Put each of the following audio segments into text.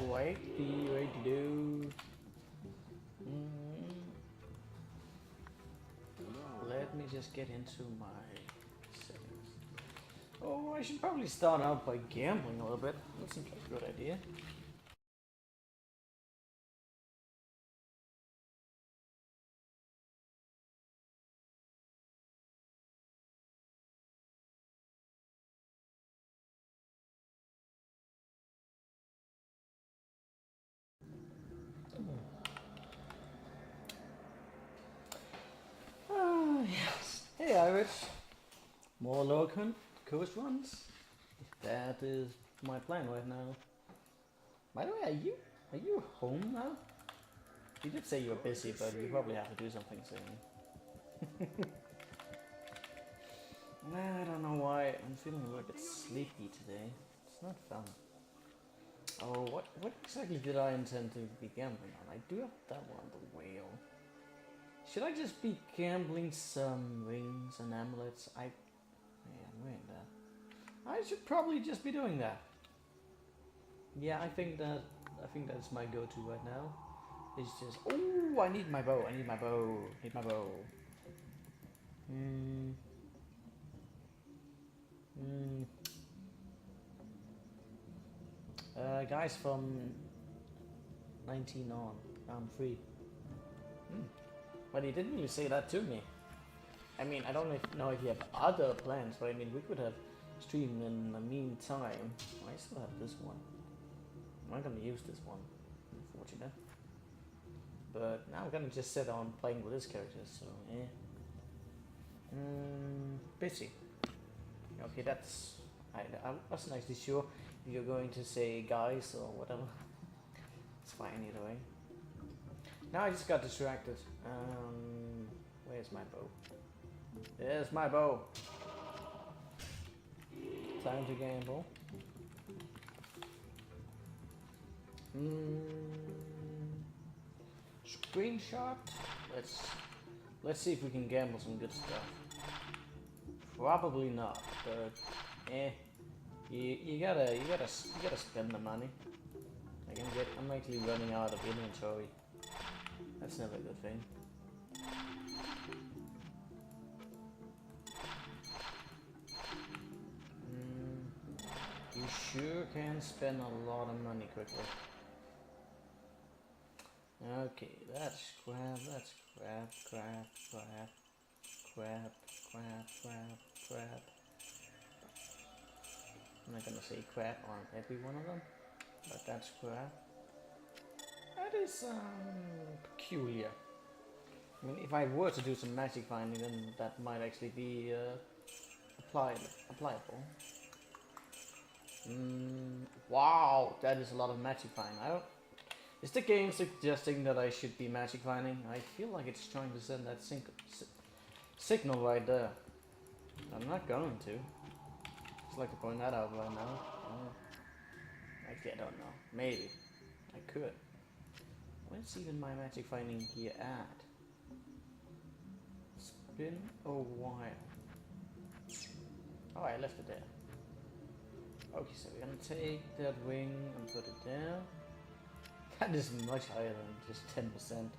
Alrighty, do. Let me just get into my settings. Oh, I should probably start out by gambling a little bit. That seems like a good idea. Ah, yes. Hey, Irish. More local coast runs. That is my plan right now. By the way, are you home now? You did say you were busy, but you probably have to do something soon. I don't know why I'm feeling a little bit sleepy today. It's not fun. Oh, what exactly did I intend to be gambling on? I do have that one, the whale. Should I just be gambling some rings and amulets? Yeah, I'm wearing that. I should probably just be doing that. Yeah, I think that's my go-to right now. It's just, oh, I need my bow. Need my bow. Guys from 19 on, I'm free. But he didn't really say that to me. I mean, I don't know if you have other plans, but I mean, we could have streamed in the meantime. I still have this one. I'm not gonna use this one, unfortunately. But now I'm gonna just sit on playing with this character, so yeah. Busy. Okay, that's... I wasn't actually sure if you're going to say guys or whatever. It's fine either way. Now I just got distracted. Where's my bow? There's my bow. Time to gamble. Screenshot. Let's see if we can gamble some good stuff. Probably not, but you gotta spend the money. I'm actually running out of inventory. That's never a good thing. You sure can spend a lot of money quickly. Okay, that's crap, crap. I'm not gonna say crap on every one of them, but that's crap. That is peculiar. I mean, if I were to do some magic finding, then that might actually be applicable. Wow, that is a lot of magic finding. Is the game suggesting that I should be magic finding? I feel like it's trying to send that signal right there. I'm not going to. Just like to point that out right now. I don't know. Maybe. I could. Where's even my magic finding here at? It's been a while. Oh, I left it there. Okay, so we're gonna take that wing and put it there. That is much higher than just 10%.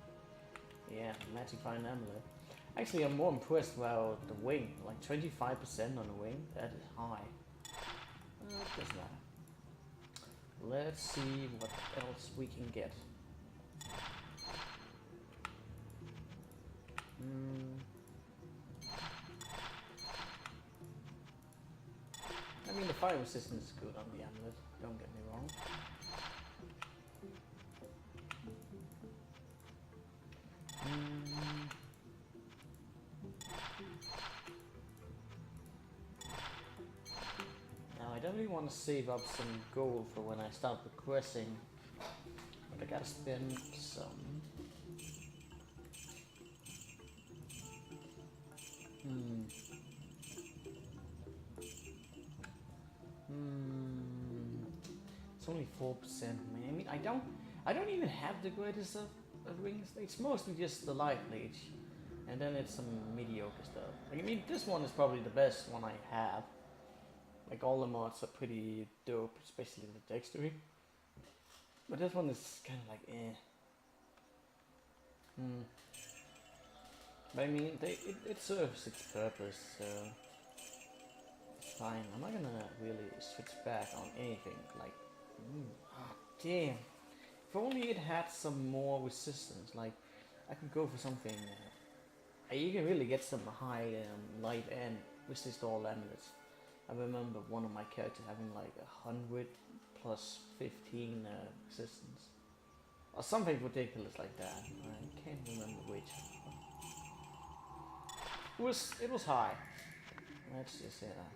Yeah, magic find amulet. Actually, I'm more impressed about the wing. Like 25% on the wing. That is high. Doesn't matter. Let's see what else we can get. I mean, the fire resistance is good on the amulet. Don't get me wrong. Now I definitely want to save up some gold for when I start progressing, but I gotta spend some. It's only 4%. I mean, I don't even have the greatest of rings. It's mostly just the light leech, and then it's some mediocre stuff. Like, I mean, this one is probably the best one I have. Like, all the mods are pretty dope, especially the texture. But this one is kind of like eh. But I mean, it serves its purpose, so it's fine. I'm not gonna really switch back on anything. Like, damn. If only it had some more resistance. Like, I could go for something. You can really get some high light and resist all amulets. I remember one of my characters having like 100 plus 15 resistance. Or something ridiculous like that. I can't remember which. It was high. Let's just say that.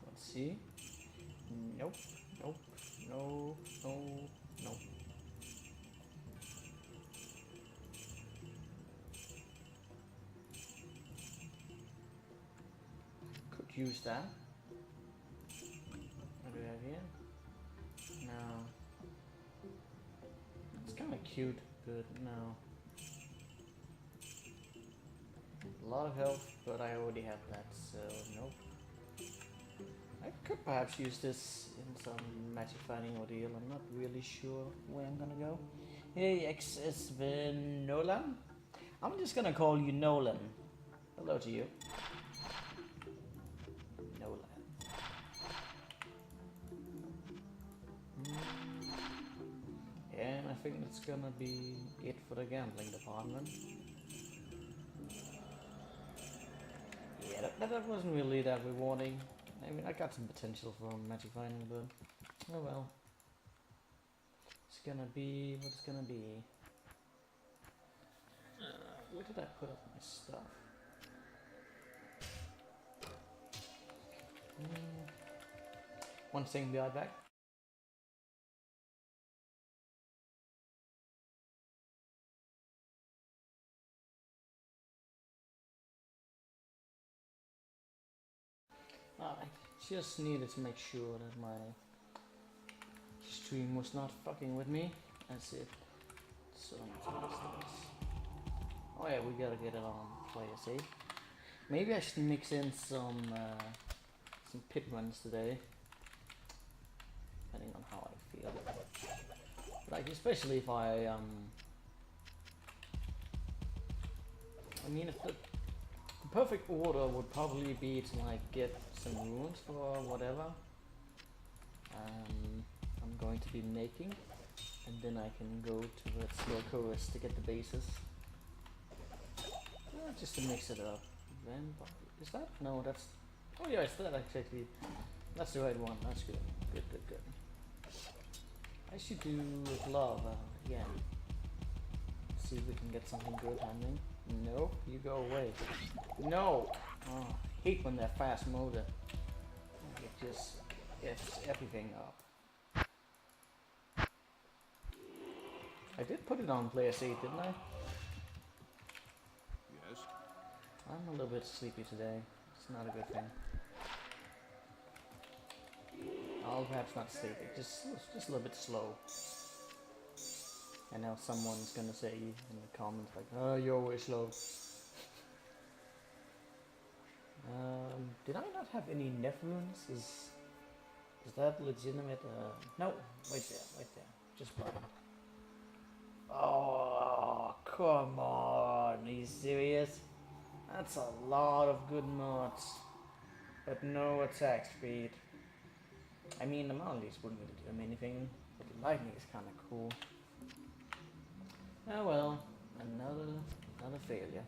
Let's see. Nope. Nope. No. No. No. Could use that. What do we have here? No. It's kind of cute, but no. A lot of health, but I already have that, so nope. I could perhaps use this in some magic fighting ordeal. I'm not really sure where I'm gonna go. Hey, XS Nolan. I'm just gonna call you Nolan. Hello to you. Nolan. And I think that's gonna be it for the gambling department. Yeah, that wasn't really that rewarding. I mean, I got some potential from magic fighting, but oh well. It's gonna be what it's gonna be. Where did I put up my stuff? One thing, be right back. I just needed to make sure that my stream was not fucking with me. That's it. So oh yeah, we gotta get it on player safe. Maybe I should mix in some pit runs today, depending on how I feel. Like especially if I mean, if the perfect order would probably be to like get some runes for whatever I'm going to be making, and then I can go towards Lorcoris to get the bases. Just to mix it up. Then is that? No, that's. Oh yeah, it's that actually. That's the right one. That's good. Good. I should do a glove again. See if we can get something good happening. No, you go away. No! Oh, I hate when they're fast motor. It just F's everything up. I did put it on player safe, didn't I? Yes. I'm a little bit sleepy today. It's not a good thing. I'll perhaps not sleepy, just a little bit slow. And now someone's gonna say in the comments like, "Oh, you're way slow." Did I not have any Nef runes? Is that legitimate? No, right there. Just blind. Oh, come on! Are you serious? That's a lot of good mods, but no attack speed. I mean, the Mollies wouldn't really do them anything, but the lightning is kind of cool. Oh well, another failure.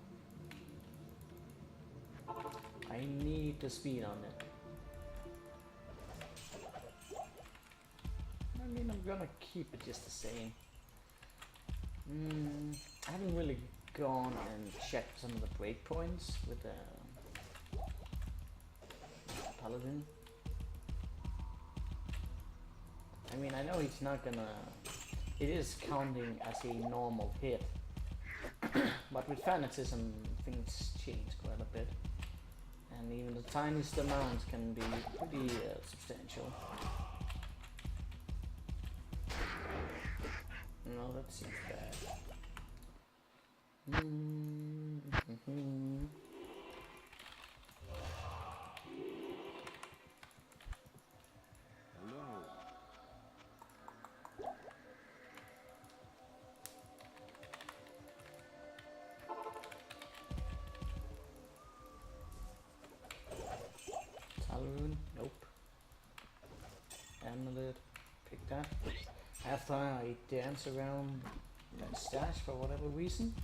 I need the speed on it. I mean, I'm gonna keep it just the same. I haven't really gone and checked some of the breakpoints with the paladin. I mean, I know he's not gonna. It is counting as a normal hit, but with fanatism things change quite a bit. And even the tiniest amount can be pretty substantial. No, that seems bad. Talon, nope. Amulet, pick that. After I dance around that stash for whatever reason.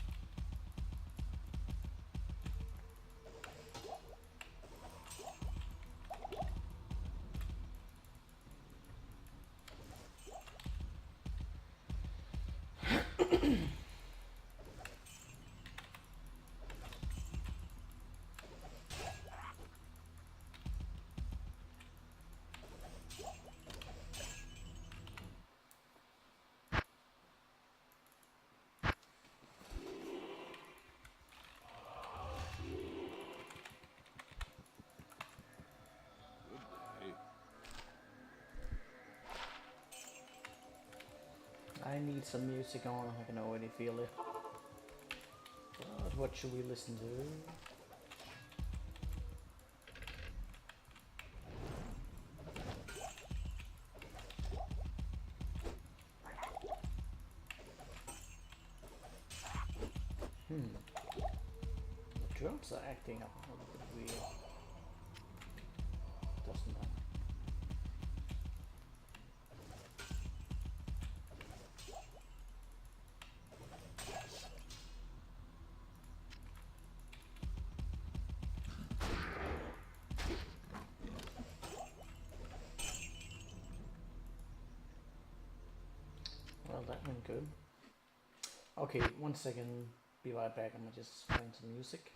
I need some music on, I can already feel it. But what should we listen to? The drums are acting up a little bit weird. Doesn't matter. Well, that went good. Okay, 1 second. Be right back. I'm gonna just find some music.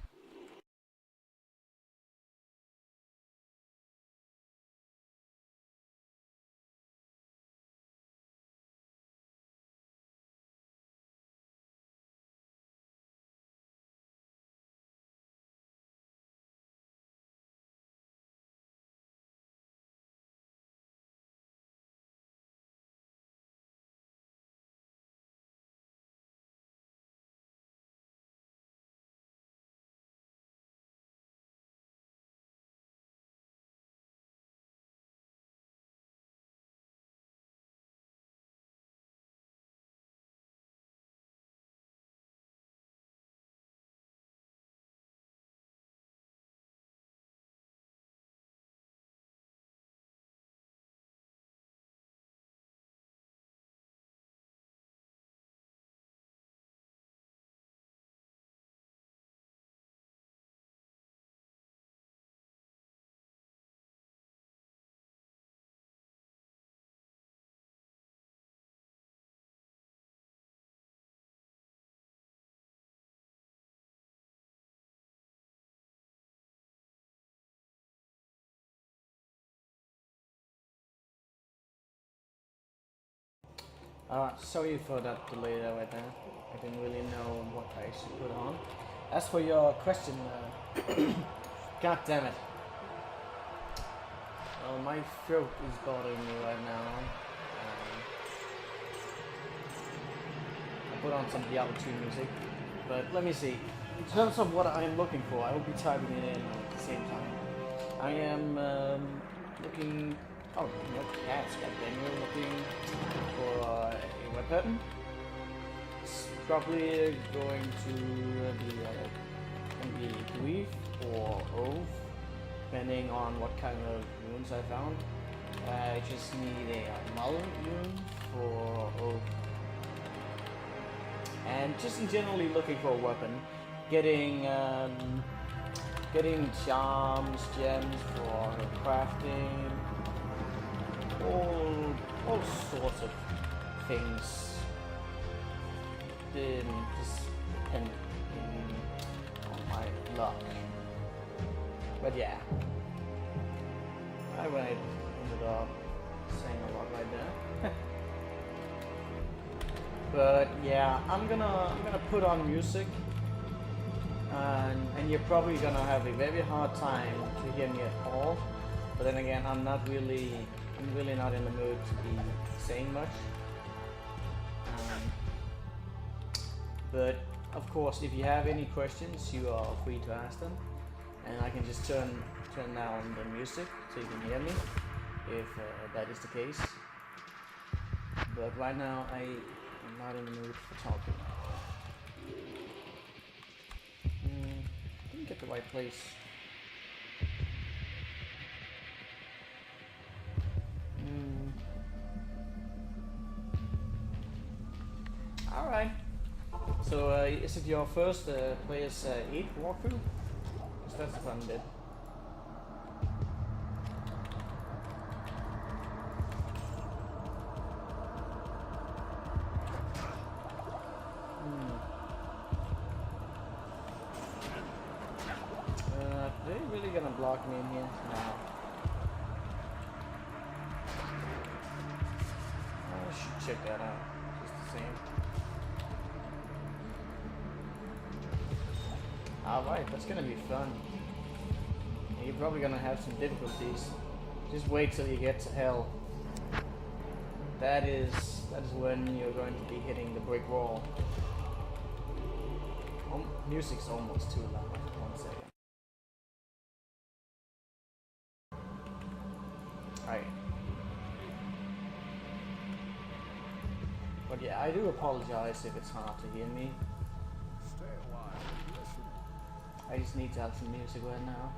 Sorry for that delay there right there. I didn't really know what I should put on. As for your question, god damn it. Well, my throat is bothering me right now. I put on some Diablo 2 music, but let me see. In terms of what I am looking for, I will be typing it in at the same time. I am looking. Oh, no cats, goddamn, you're looking for a weapon. It's probably going to be Grief or Oath, depending on what kind of runes I found. I just need a Null rune for Oath. And just in generally looking for a weapon, getting charms, gems for crafting, all sorts of things. Just depend on my luck. But yeah, I ended up saying a lot right there. But yeah, I'm gonna put on music. and you're probably gonna have a very hard time to hear me at all. But then again, I'm really not in the mood to be saying much. But of course, if you have any questions, you are free to ask them, and I can just turn down the music so you can hear me, if that is the case. But right now, I am not in the mood for talking. Didn't get the right place. Alright. So, is it your first Players 8 walkthrough? Because that's a fun bit. Are they really gonna block me in here? No. I should check that out. Just the same. Alright, that's gonna be fun. You're probably gonna have some difficulties. Just wait till you get to hell. That is when you're going to be hitting the brick wall. Music's almost too loud. 1 second. Alright. But yeah, I do apologize if it's hard to hear me. I just need to have some music right now.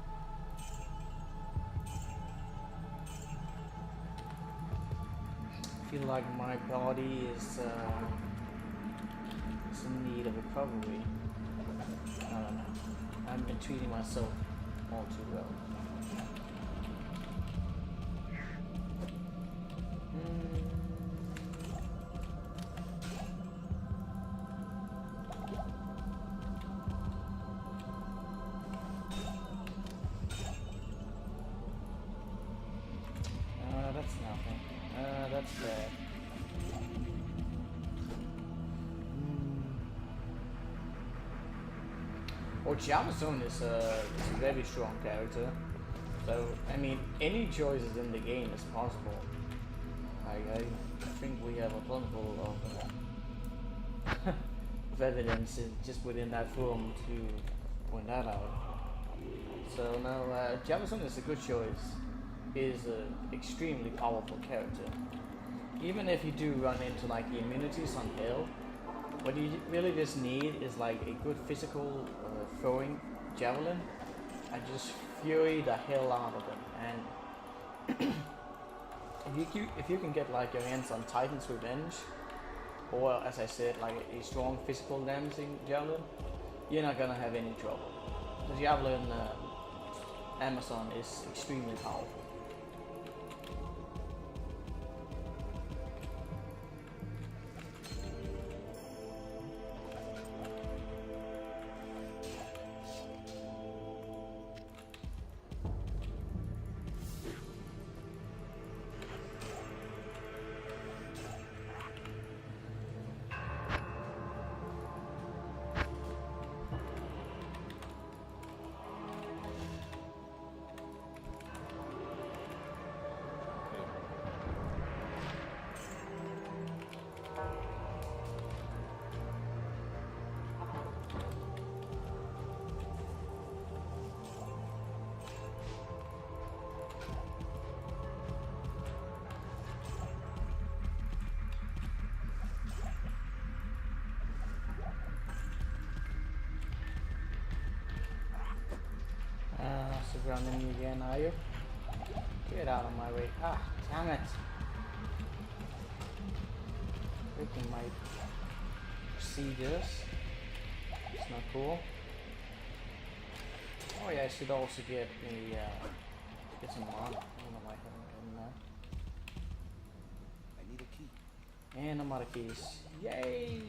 I feel like my body is in need of recovery. I don't know. I haven't been treating myself all too well. That's nothing. That's bad. Well, Jameson is a very strong character. So, I mean, any choices in the game is possible. I think we have a bundle of evidence just within that room to point that out. So now, Jameson is a good choice. He is an extremely powerful character. Even if you do run into like the immunities on hill, what you really just need is like a good physical throwing javelin and just fury the hell out of them. And if you can get like your hands on Titan's Revenge, or as I said, like a strong physical damaging javelin, you're not gonna have any trouble. The javelin Amazon is extremely powerful. Surrounding me again, are you? Get out of my way. Ah, damn it. Breaking my procedures. It's not cool. Oh yeah, I should also get some armor. I don't know why I haven't gotten that. I need a key. And I'm out of keys. Yay!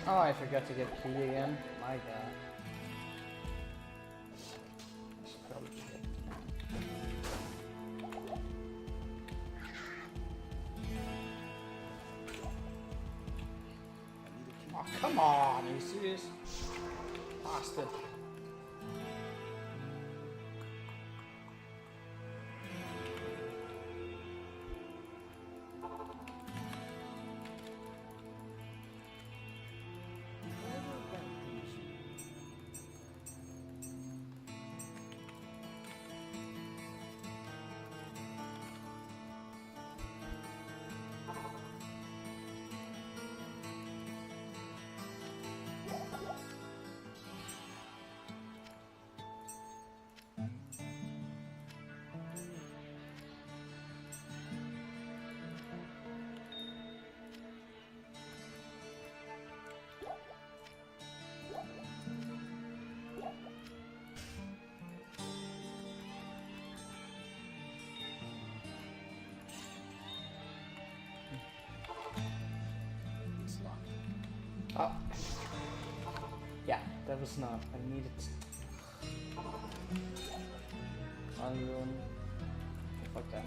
Oh, I forgot to get key again. My god. I should probably get oh, come on, are you serious? Bastard. Oh. Yeah, that was not. I needed. Unknown. Fuck that.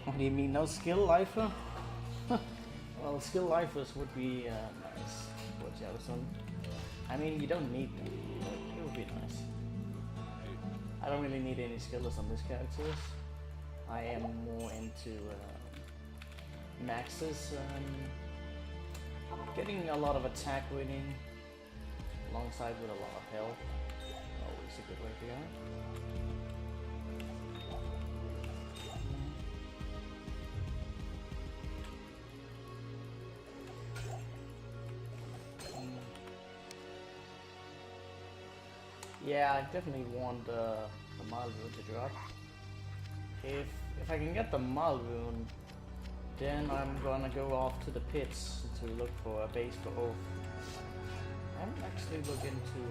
What do you mean, no skill lifer? Well, skill lifers would be nice. Watch out, son. I mean, you don't need them, but it would be nice. I don't really need any skills on this characters. I am more into maxes, getting a lot of attack winning, alongside with a lot of health. Always a good way to go. Yeah, I definitely want the mild rune to drop. If I can get the mild rune, then I'm gonna go off to the pits to look for a base for Oath. I haven't actually looked into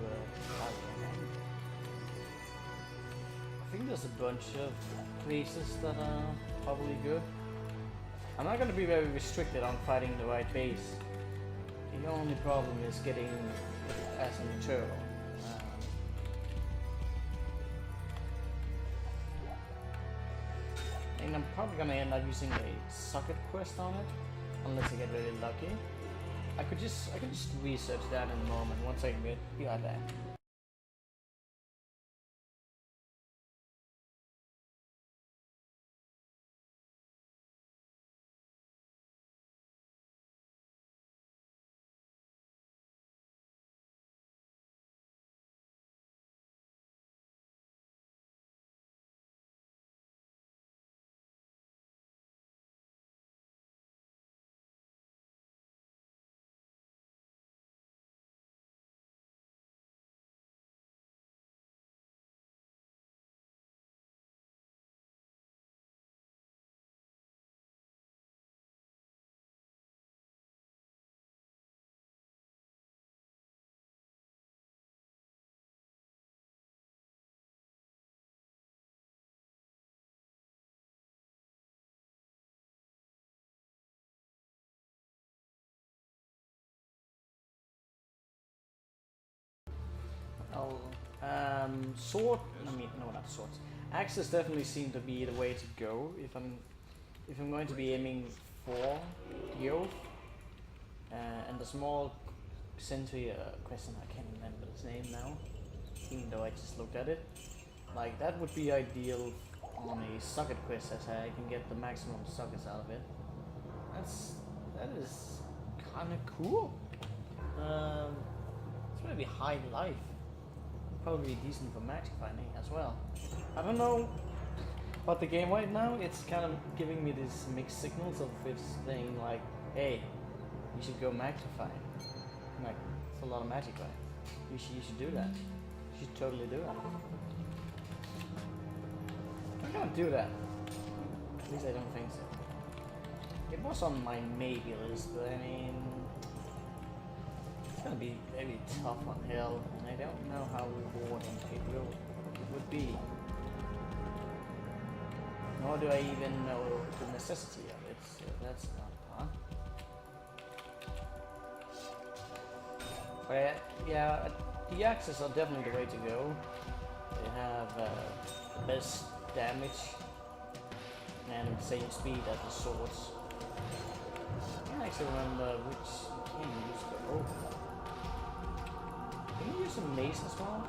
paladin. I think there's a bunch of places that are probably good. I'm not gonna be very restricted on finding the right base. The only problem is getting as an turtle. And I'm probably gonna end up using a socket quest on it, unless I get really lucky. I could just research that in a moment once I be right back. Sword. I mean, no, not swords. Axes definitely seem to be the way to go if I'm going to be aiming for the Oath. And the small sentry question, I can't remember his name now, even though I just looked at it. Like that would be ideal on a socket quest, as I can get the maximum sockets out of it. That is kind of cool. It's maybe high life. Probably decent for magic finding as well. I don't know about the game right now. It's kind of giving me these mixed signals of it's saying like, hey, you should go magic find. Like, it's a lot of magic, right? You should do that. You should totally do that. I'm gonna do that. At least I don't think so. It was on my maybe list, but I mean, gonna be very tough on health, and I don't know how rewarding it would be. Nor do I even know the necessity of it, so that's not fun. But yeah, the axes are definitely the way to go. They have the best damage and the same speed as the swords. I can't actually remember which you can use, but oh. Can you use a mace as well? I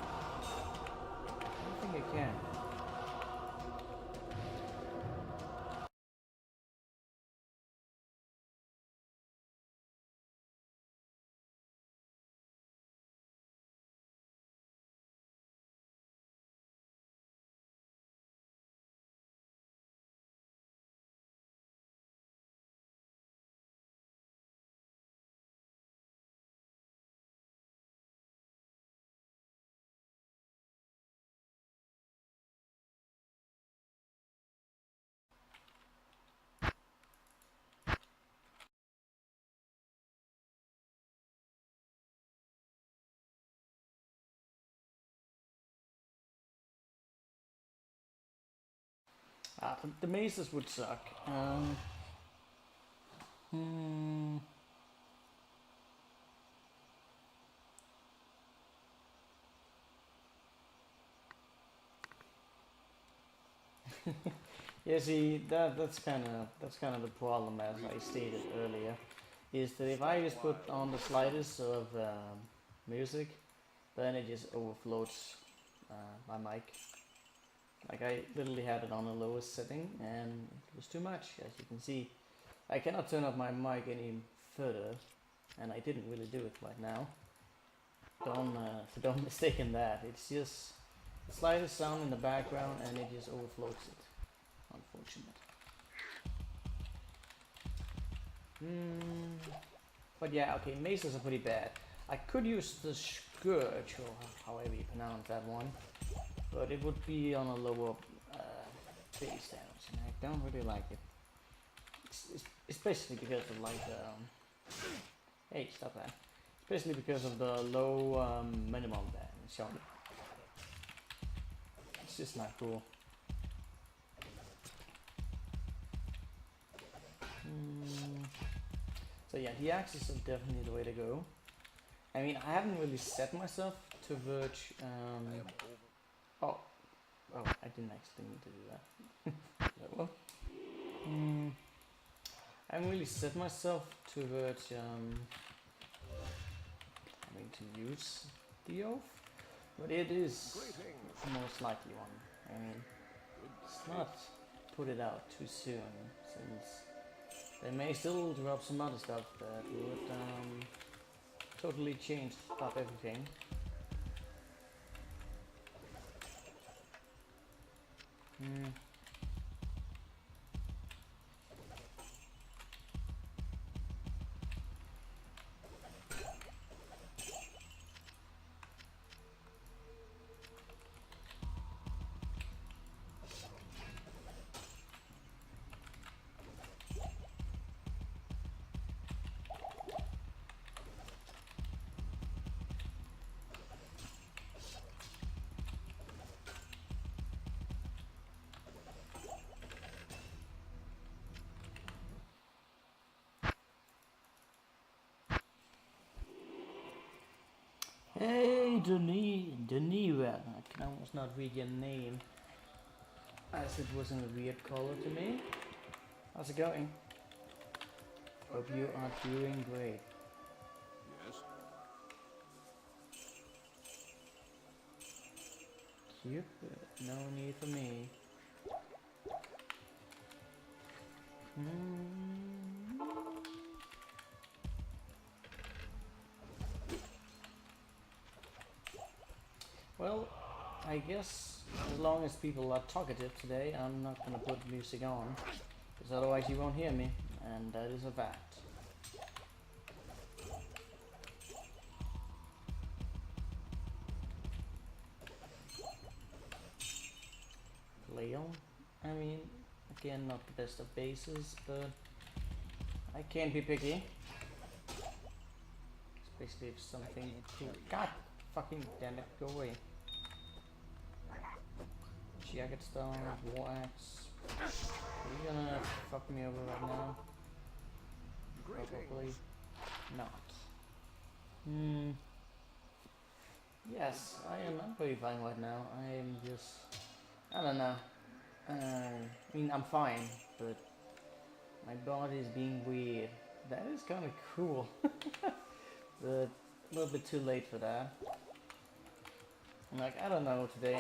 don't think I can. The maces would suck. Hmm. Yeah, see, that's kind of the problem, as I stated earlier, is that if I just put on the slightest of music, then it just overflows my mic. Like I literally had it on the lowest setting, and it was too much. As you can see, I cannot turn up my mic any further, and I didn't really do it right now. Don't mistake in that. It's just the slightest sound in the background, and it just overflows it. Unfortunate. But yeah, okay, maces are pretty bad. I could use the scourge, or however you pronounce that one, but it would be on a lower base damage, and I don't really like it. Especially because of like hey, stop that. Especially because of the low minimum damage. So it's just not cool. So yeah, the axes are definitely the way to go. I mean, I haven't really set myself to verge. Oh, I didn't actually need to do that. Well, I haven't really set myself to verge. I mean, to use the oath, but it is the most likely one. I mean, let's not put it out too soon, since they may still drop some other stuff that would totally change up everything. Hey, Deniva. I can almost not read your name, as it was in a weird color to me. How's it going? Hope you are doing great. Yes. Cute. No need for me. Well, I guess as long as people are talkative today, I'm not gonna put music on, because otherwise you won't hear me, and that is a fact. Leon, I mean, again, not the best of bases, but I can't be picky, Basically, if something cool. God fucking damn it, go away. Jagged stone, war axe. Are you gonna fuck me over right now? Probably not. Yes, I'm pretty fine right now. I'm just, I don't know. I mean, I'm fine, but my body is being weird. That is kind of cool. But a little bit too late for that. Like, I don't know today.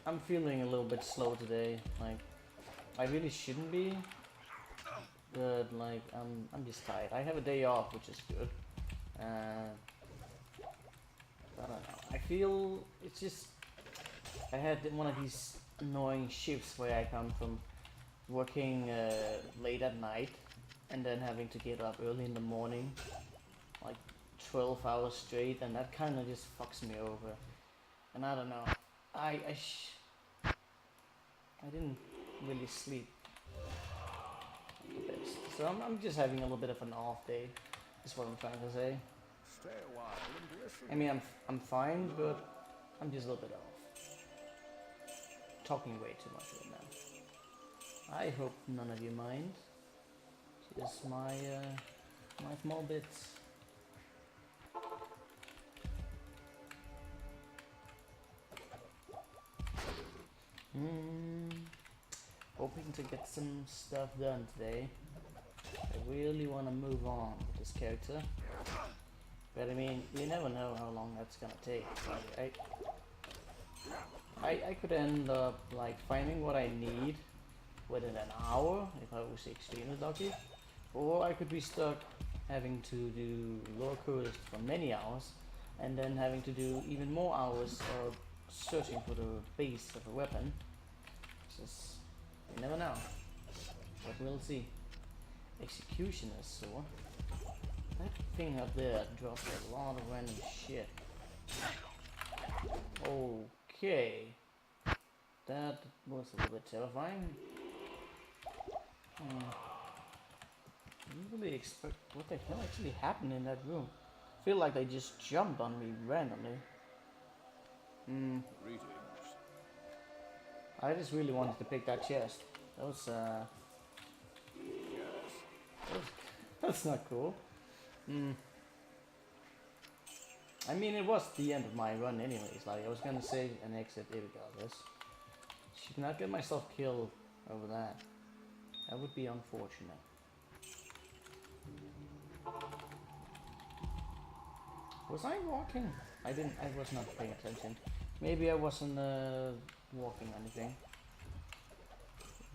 I'm feeling a little bit slow today. Like, I really shouldn't be. But like, I'm just tired. I have a day off, which is good. I don't know. I feel it's just I had one of these annoying shifts where I come from working late at night and then having to get up early in the morning, like 12 hours straight, and that kind of just fucks me over. And I don't know. I didn't really sleep the best, so I'm just having a little bit of an off day. Is what I'm trying to say. Stay a while and listen. I mean, I'm fine, but I'm just a little bit off. Talking way too much right now. I hope none of you mind. Just my small bits. Hoping to get some stuff done today. I really want to move on with this character. But I mean, you never know how long that's gonna take. Like, I could end up like finding what I need within an hour if I was extremely lucky, or I could be stuck having to do lore quests for many hours, and then having to do even more hours of searching for the base of a weapon. Just you never know, but we'll see. Executioner's sword. That thing up there dropped a lot of random shit. Okay. That was a little bit terrifying. I really expect what the hell actually happened in that room. I feel like they just jumped on me randomly. Greetings. I just really wanted to pick that chest. That was Yes. that's not cool. I mean, it was the end of my run anyways. Like, I was gonna save and exit regardless. Should not get myself killed over that. That would be unfortunate. Was I walking? I was not paying attention. Maybe I wasn't walking or anything.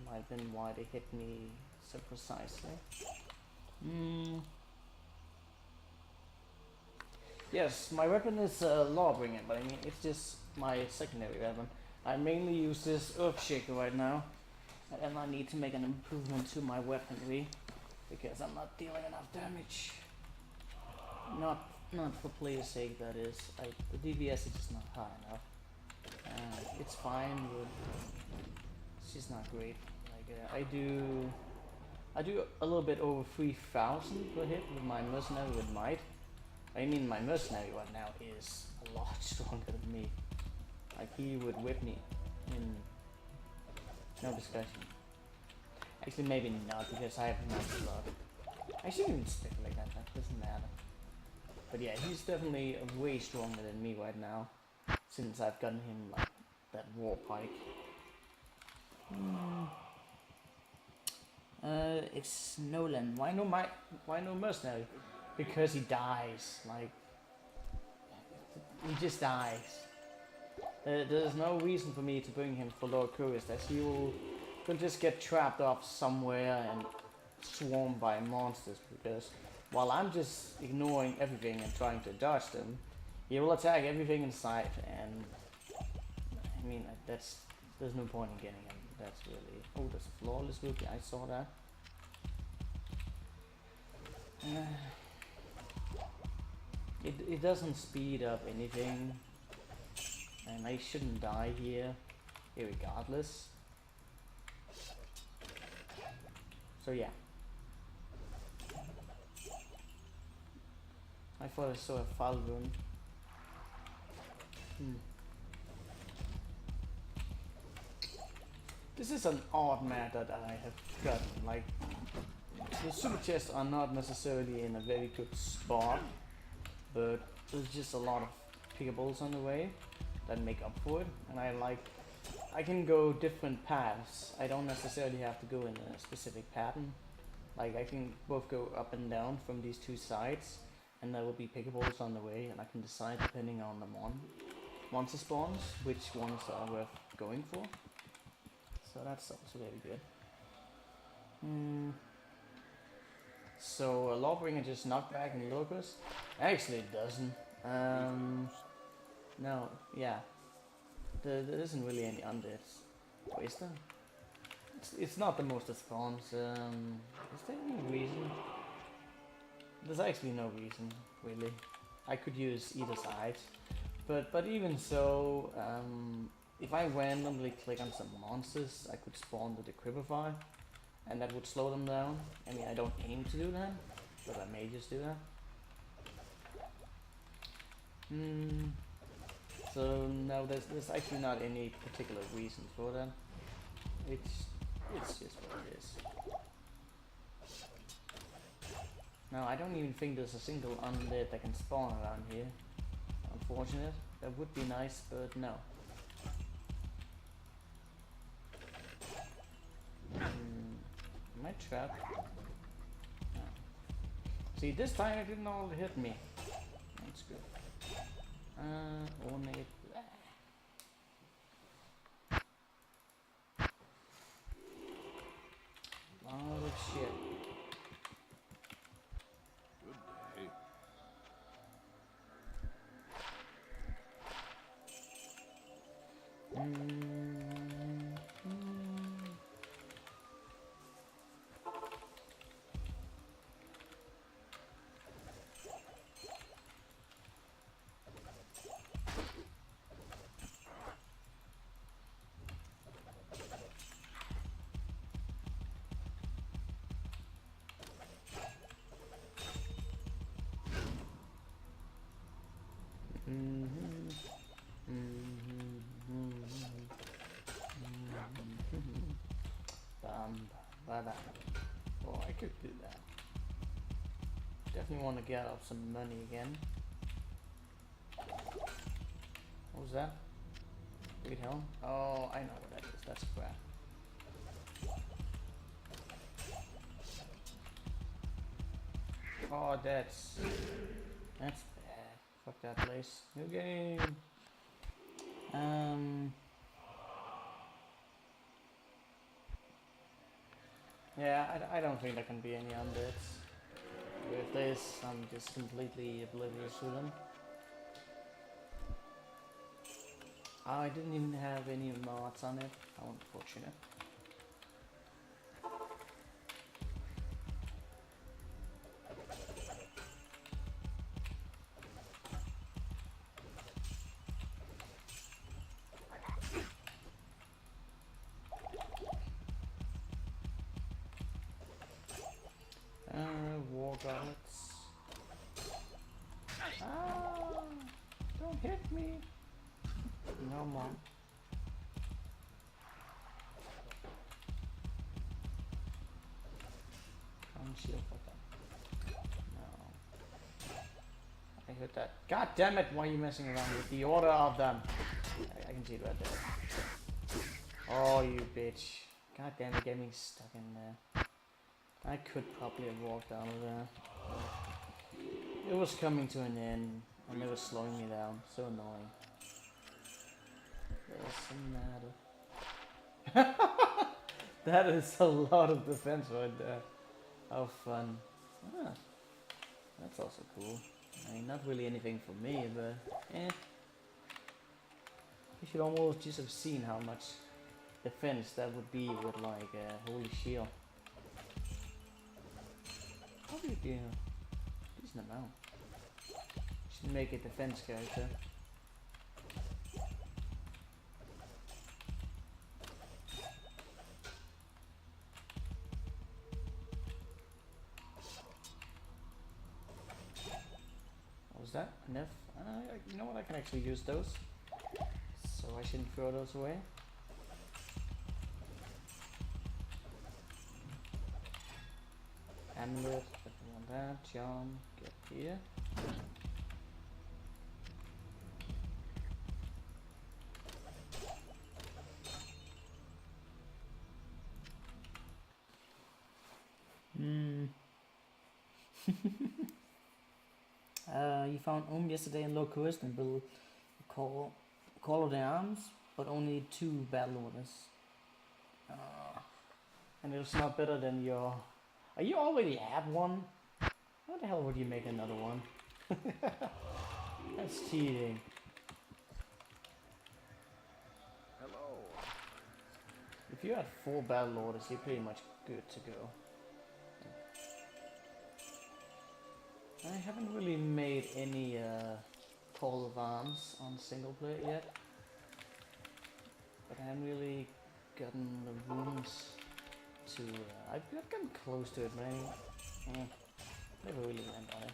Might have been why they hit me so precisely. Yes, my weapon is Lawbringer, but I mean, it's just my secondary weapon. I mainly use this Earthshaker right now, and I need to make an improvement to my weaponry, because I'm not dealing enough damage. Not for player's sake, that is. The DPS is just not high enough. It's fine, but it's just not great. Like I do a little bit over 3,000 per hit with my mercenary with might. I mean, my mercenary right now is a lot stronger than me. Like, he would whip me in no discussion. Actually, maybe not, because I have enough blood. I shouldn't even speculate that, that doesn't matter. But yeah, he's definitely way stronger than me right now, since I've gotten him like that war pike. It's Nolan. Why no mercenary? Because he dies. Like, he just dies. There's no reason for me to bring him for Lord Curious, as he will just get trapped off somewhere and swarmed by monsters, because while I'm just ignoring everything and trying to dodge them, he will attack everything in sight, and I mean, there's no point in getting him. That's really... Oh, there's a flawless rookie, I saw that. It doesn't speed up anything, and I shouldn't die here, irregardless. So yeah. I thought I saw a paladin. This is an odd map that I have gotten. Like, the super chests are not necessarily in a very good spot, but there's just a lot of pickables on the way that make up for it, and I can go different paths. I don't necessarily have to go in a specific pattern. Like, I can both go up and down from these two sides, and there will be pickables on the way, and I can decide depending on the monster spawns which ones are worth going for. So that's also very good. So a Lawbringer just knocked back in Locust? Actually it doesn't. No, yeah. There isn't really any undeads. Or is there? It's not the most of spawns. Is there any reason? There's actually no reason, really. I could use either side. But even so, if I randomly click on some monsters, I could spawn with the Cripify, and that would slow them down. I mean, I don't aim to do that, but I may just do that. So no, there's actually not any particular reason for that. It's just what it is. Now I don't even think there's a single undead that can spawn around here. Unfortunate. That would be nice, but no. Am I trapped? No. See, this time it didn't all hit me. That's good. Ornate. Lot of shit. Good day. Oh, I could do that. Definitely want to get up some money again. What was that? Wait, hell? Oh, I know what that is. That's crap. Oh, that's bad. Fuck that place. New game. Yeah, I don't think there can be any undeads. With this, I'm just completely oblivious to them. Oh, I didn't even have any mods on it. How unfortunate. War goblets. Ah! Don't hit me! No more. Come shield for them. No. I hit that. God damn it, why are you messing around with the order of them? I can see it right there. Oh, you bitch. God damn it, get me stuck in there. I could probably have walked out of there. It was coming to an end, and it was slowing me down. So annoying. Doesn't matter. That is a lot of defense right there. How fun. Ah, that's also cool. I mean, not really anything for me, but eh. You should almost just have seen how much defense that would be with like a holy shield. Probably do a decent amount. Should make a defense character. Was that enough? You know what? I can actually use those. So I shouldn't throw those away. Amulet, if you want that. Jump, get here. You found yesterday in Locust and will call of the arms, but only 2 battle orders. And it's not better than your. You already had one. Why the hell would you make another one? That's cheating. Hello. If you had 4 battle orders, you're pretty much good to go. I haven't really made any Call of Arms on single player yet, but I haven't really gotten the rooms to. I've gotten close to it, but I never really went on it.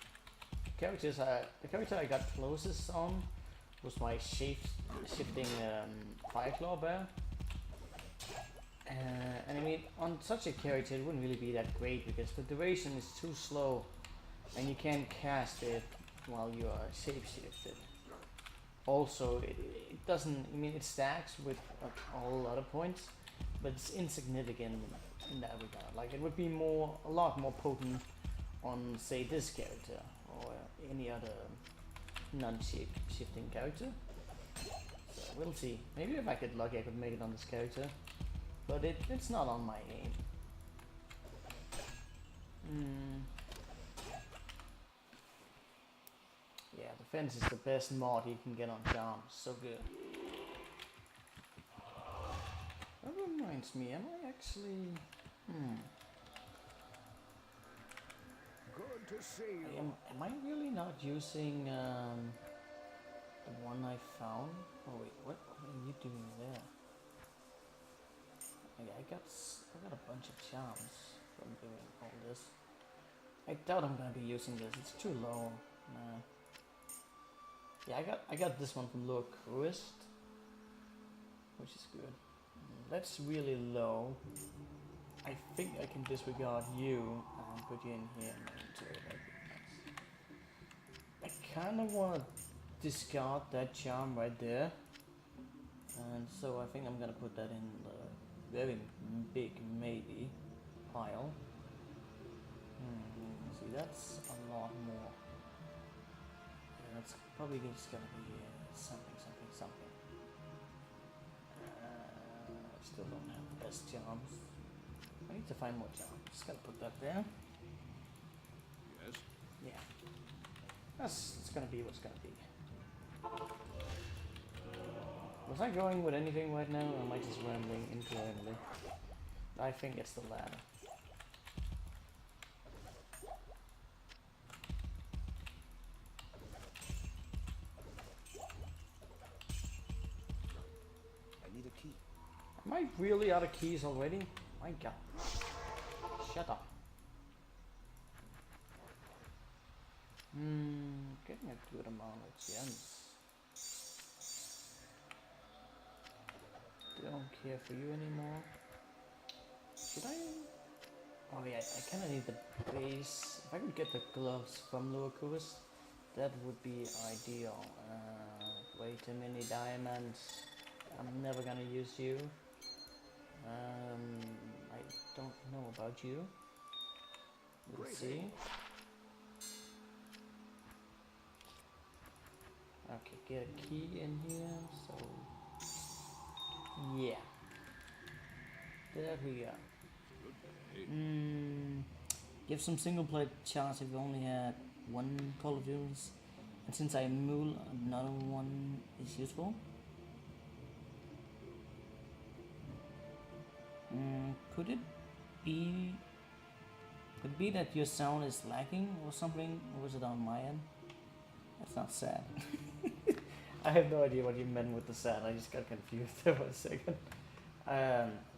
The character I got closest on was my shifting Fireclaw bear. And I mean, on such a character, it wouldn't really be that great because the duration is too slow. And you can't cast it while you are shapeshifted. Also, it doesn't. I mean, it stacks with all other points, but it's insignificant in that regard. Like it would be a lot more potent on, say, this character or any other non-shifting character. So we'll see. Maybe if I get lucky, I could make it on this character, but it's not on my aim. Yeah, defense is the best mod you can get on charms. So good. That reminds me, am I actually... Good to see you. Am I really not using the one I found? Oh wait, what are you doing there? I got a bunch of charms from doing all this. I doubt I'm gonna be using this. It's too low. Nah. Yeah, I got this one from Locust, which is good. That's really low. I think I can disregard you and put you in here in my inventory. That'd be nice. I kind of want to discard that charm right there, and so I think I'm gonna put that in the very big maybe pile. See, that's a lot more. That's probably just gonna be something. I still don't have the best charms. I need to find more charms. Just gotta put that there. Yes. Yeah. It's gonna be what's gonna be. Was I going with anything right now, or am I just rambling incoherently? I think it's the latter. Am I really out of keys already? My god. Shut up. Getting a good amount of gems. Don't care for you anymore. Should I? Oh yeah, I kinda need the base. If I could get the gloves from Locust, that would be ideal. Way too many diamonds. I'm never gonna use you. I don't know about you. We'll see. Okay, get a key in here, so... Yeah. There we go. Good day. Give some single player chance if you only had 1 Call of Duty. And since I mule, another one is useful. Could it be that your sound is lagging or something, or was it on my end? That's not sad. I have no idea what you meant with the sad. I just got confused there for a second.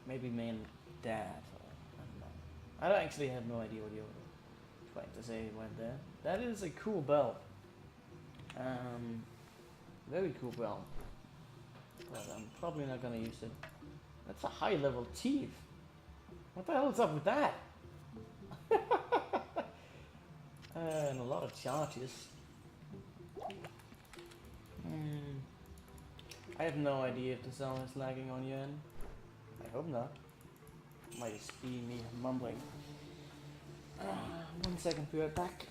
Maybe main dad. Or, I don't know. I actually have no idea what you were trying to say right there. That is a cool belt. Very cool realm, but I'm probably not gonna use it. That's a high level thief. What the hell is up with that? And a lot of charges. I have no idea if the sound is lagging on your end. I hope not. Might just be me mumbling. 1 second, be right back.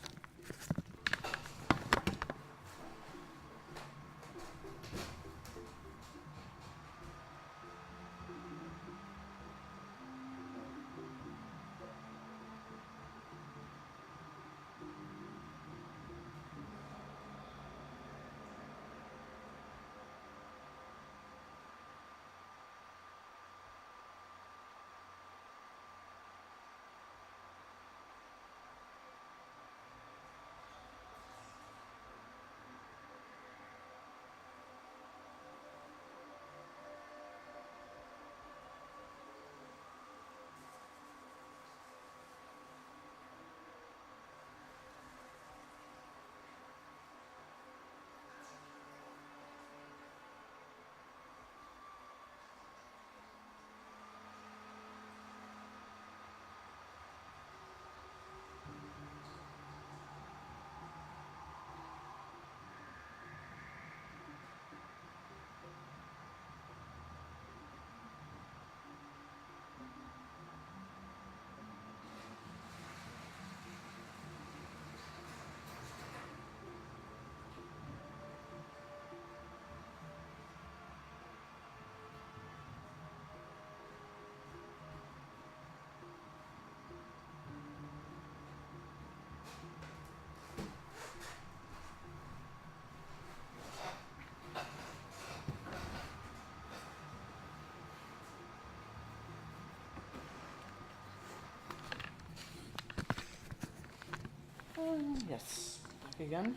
Yes, back again.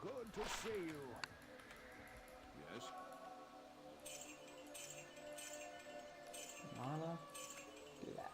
Good to see you. Yes? Mana. Black.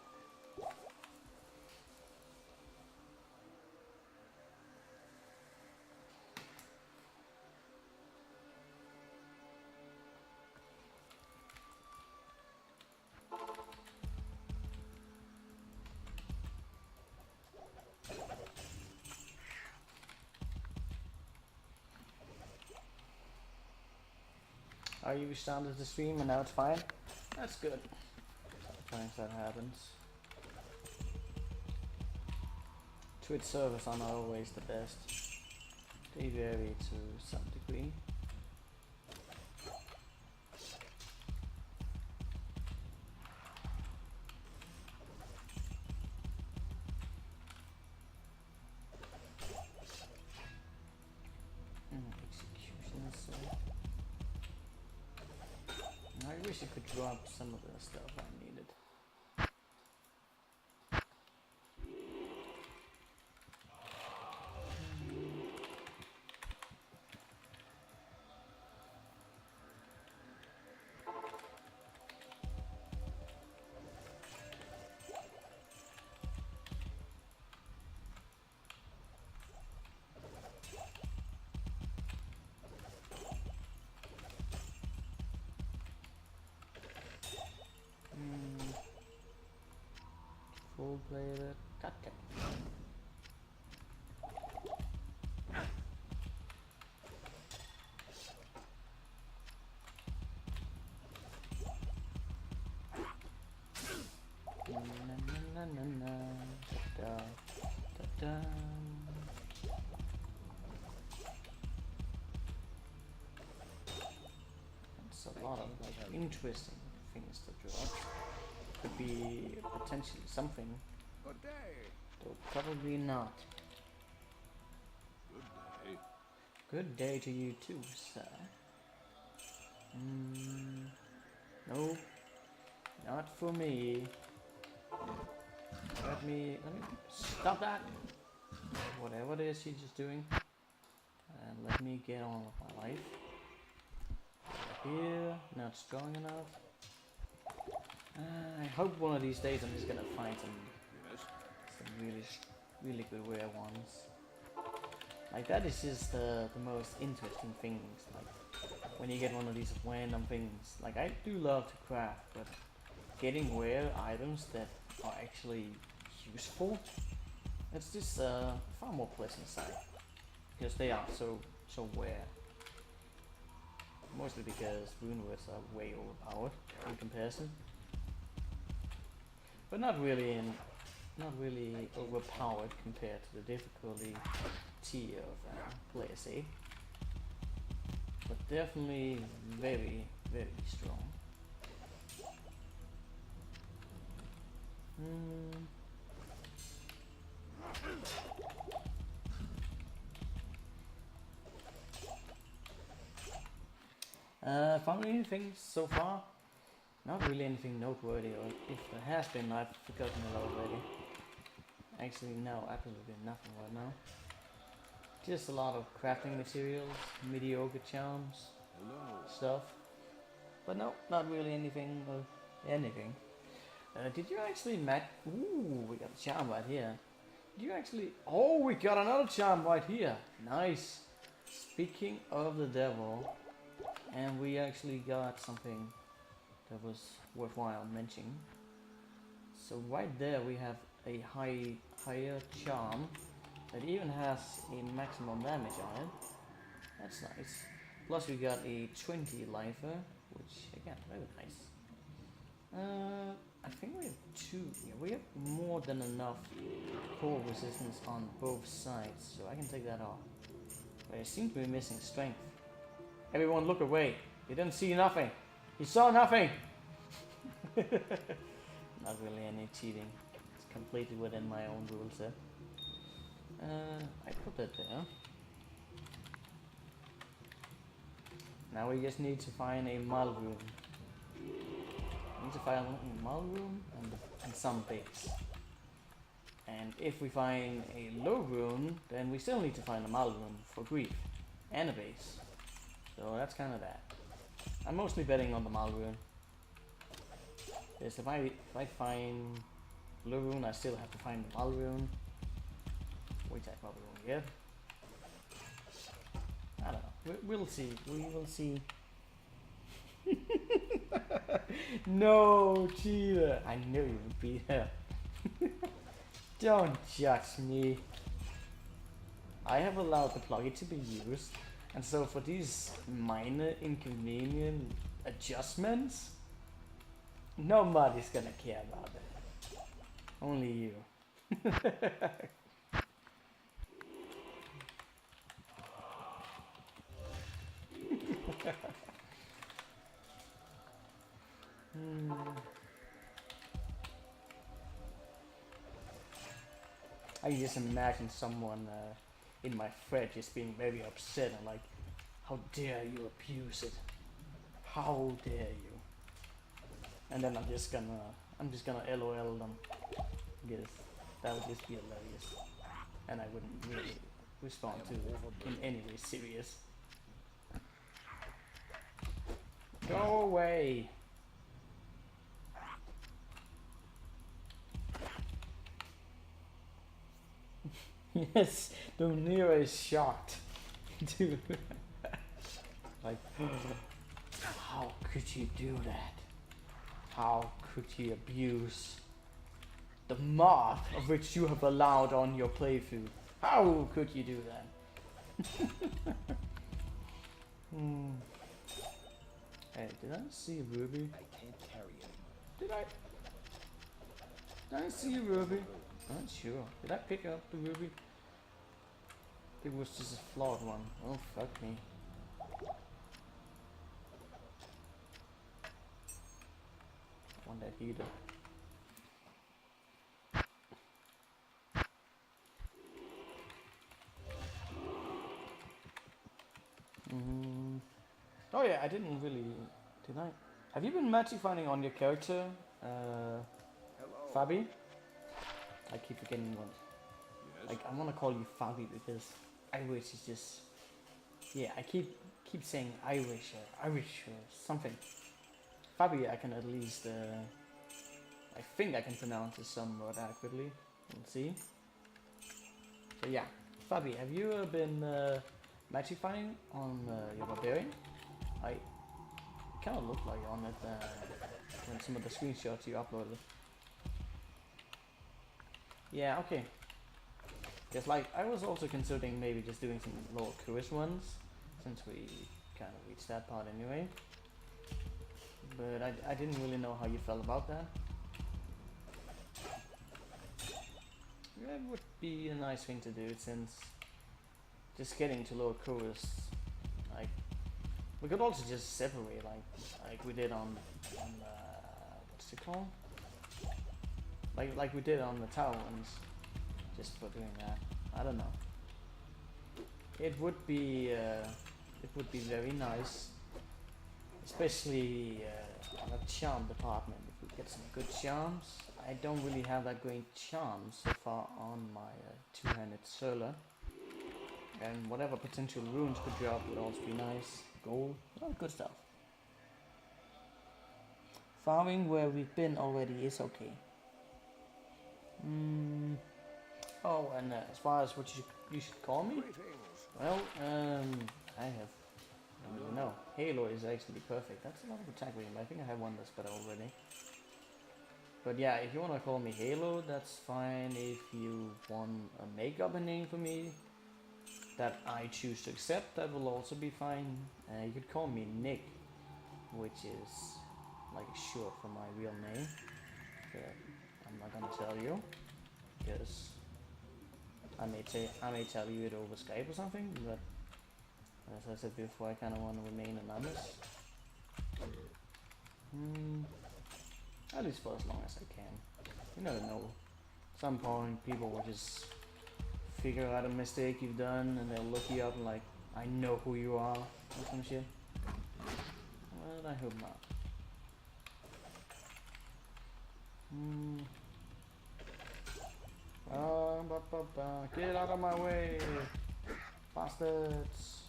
Are you restarted the stream and now it's fine? That's good. Sometimes that happens. Twitch servers are not always the best. They vary to some degree. Executions. I wish I could drop some of the stuff I needed. Full player, cut it. It's a lot of like interesting things to drop. Could be potentially something, Good day. though probably not. Good day. Good day to you too, sir. Nope, not for me. Let me stop that. Whatever it is she's just doing, and let me get on with my life. Here, not strong enough. I hope one of these days I'm just gonna find some Yes. really good rare ones. Like that is just the most interesting things. Like when you get one of these random things. Like I do love to craft, but getting rare items that are actually useful, it's just far more pleasant side because they are so rare. Mostly because rune words are way overpowered in comparison, but not really overpowered compared to the difficulty tier of Class A. But definitely very strong. Found anything so far? Not really anything noteworthy, or if there has been, I've forgotten it already. Actually, no, absolutely nothing right now. Just a lot of crafting materials, mediocre charms, Hello. stuff. But no, not really anything of anything. Did you actually Ooh, we got a charm right here. Did you actually... Oh, we got another charm right here. Nice. Speaking of the devil, and we actually got something that was worthwhile mentioning. So right there we have a higher charm that even has a maximum damage on it. That's nice. Plus we got a 20 lifer, which again, very nice. I think we have two. Yeah, we have more than enough core resistance on both sides, so I can take that off. But I seem to be missing strength. Everyone look away. You didn't see nothing. You saw nothing. Not really any cheating. It's completely within my own rule set. I put that there. Now we just need to find a mal room. We need to find a mal room and some base. And if we find a low room, then we still need to find a mal room for grief and a base. So that's kind of that. I'm mostly betting on the mal room. Yes, if I find blue rune, I still have to find the mal rune, which I probably won't get. I don't know. We'll see. We will see. No, cheater! I knew you would be there. Don't judge me. I have allowed the plugin to be used, and so for these minor inconvenient adjustments, nobody's gonna care about it. Only you. I can just imagine someone in my thread just being very upset and like, how dare you abuse it? How dare you? And then I'm just gonna LOL them. Because that would just be hilarious. And I wouldn't really respond to it in any way serious. Go away! Yes, Donira is shocked. Dude. Like, how could you do that? How could you abuse the mod of which you have allowed on your playthrough? How could you do that? Hey, did I see a ruby? I can't carry anymore. Did I see a ruby? I'm not sure. Did I pick up the ruby? It was just a flawed one. Oh, fuck me. on that heater. Oh yeah, I didn't really. Did I? Have you been magic finding on your character, Hello. Fabi? I keep forgetting what. Yes. Like I want to call you Fabi because Irish is just. Yeah, I keep saying Irish or something. Fabi, I can at least. I think I can pronounce it somewhat accurately. Let's see. So yeah, Fabi, have you been magic finding on your barbarian? I kind of looked like on it when some of the screenshots you uploaded. Yeah, okay. Because like I was also considering maybe just doing some lower cruise ones, since we kind of reached that part anyway. But I didn't really know how you felt about that. It would be a nice thing to do since just getting to lower cruise, like we could also just separate like we did on what's it called? Like we did on the tower ones, just for doing that. I don't know. It would be very nice, especially on a charm department. If we get some good charms, I don't really have that great charm so far on my two-handed Solar, and whatever potential runes could drop would also be nice. Gold, all good stuff. Farming where we've been already is okay. Oh, and as far as what you should call me, Greetings. well, I don't really know. Halo is actually perfect. That's a lot of attack rating, but I think I have one that's better already. But yeah, if you want to call me Halo, that's fine. If you want a makeup name for me that I choose to accept, that will also be fine. You could call me Nick, which is like short for my real name. But I'm not gonna tell you because I may tell you it over Skype or something. But as I said before, I kind of want to remain anonymous. At least for as long as I can. You never know. At some point, people will just figure out a mistake you've done and they'll look you up and like, I know who you are, or some shit. Well, I hope not. Get out of my way, bastards.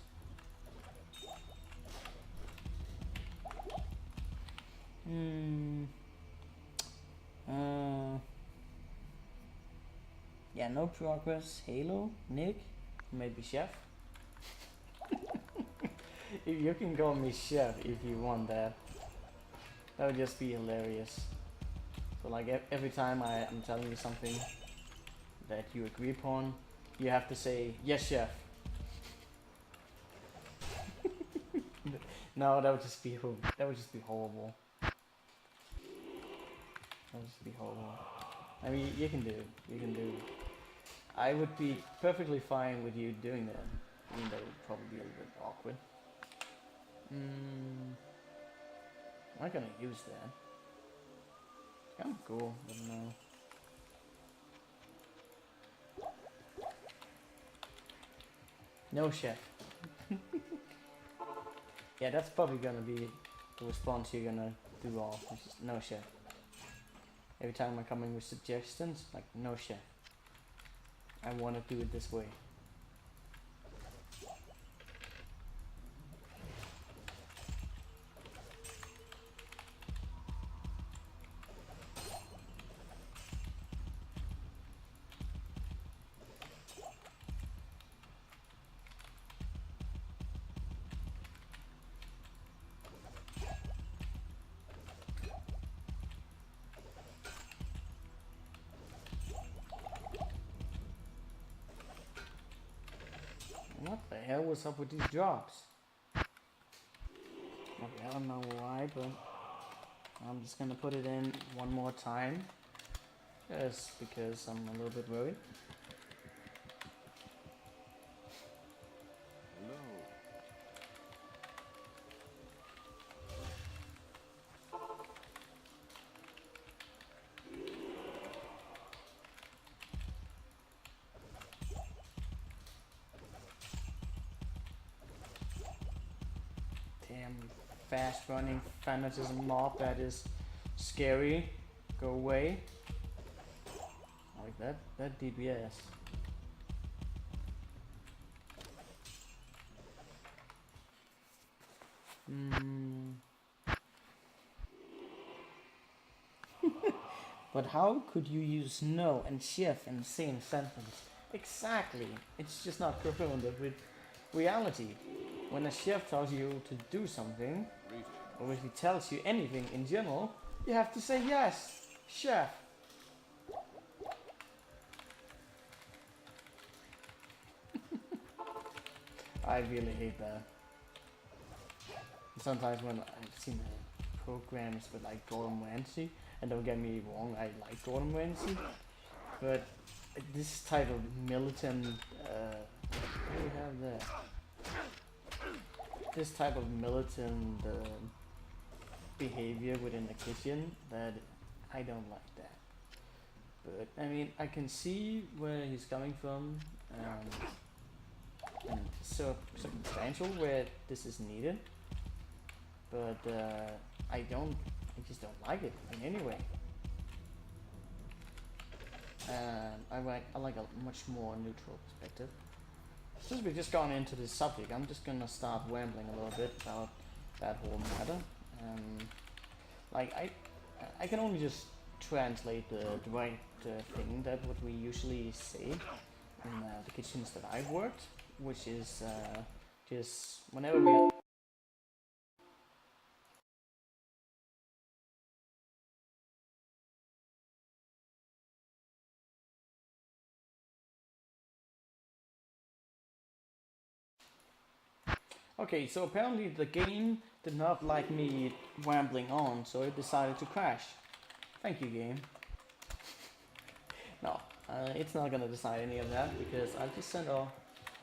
Yeah, no progress. Halo, Nick, maybe Chef. You can call me Chef if you want that. That would just be hilarious. So like every time I'm telling you something that you agree upon, you have to say, yes, Chef. No, that would just be horrible. That would just be horrible. I mean, you can do it. You can do it. I would be perfectly fine with you doing that, even though it would probably be a little bit awkward. I'm not gonna use that. It's kind of cool, but no. No, Chef. Yeah, that's probably gonna be the response you're gonna do all. Which is, no, Chef. Every time I come in with suggestions, like, no, Chef. I want to do it this way. What the hell was up with these drops? Okay, I don't know why, but I'm just gonna put it in one more time. Just because I'm a little bit worried. Hello. damn fast running fanatism mob that is scary. Go away. Like that DPS. But how could you use no and chef in the same sentence? Exactly. It's just not congruent with reality. When a chef tells you to do something, or if he tells you anything in general, you have to say yes, chef. I really hate that. Sometimes when I've seen programs with like Gordon Ramsay, and don't get me wrong, I like Gordon Ramsay, but this type of militant, what do we have there? This type of militant behavior within the kitchen, that I don't like that. But I mean, I can see where he's coming from, and so circumstantial where this is needed. But I just don't like it in any way. I like a much more neutral perspective. Since we've just gone into this subject, I'm just gonna start rambling a little bit about that whole matter. Like I can only just translate the right thing that what we usually say in the kitchens that I've worked, which is just whenever we. Okay, so apparently the game did not like me rambling on, so it decided to crash. Thank you, game. No, it's not gonna decide any of that because I just sent off.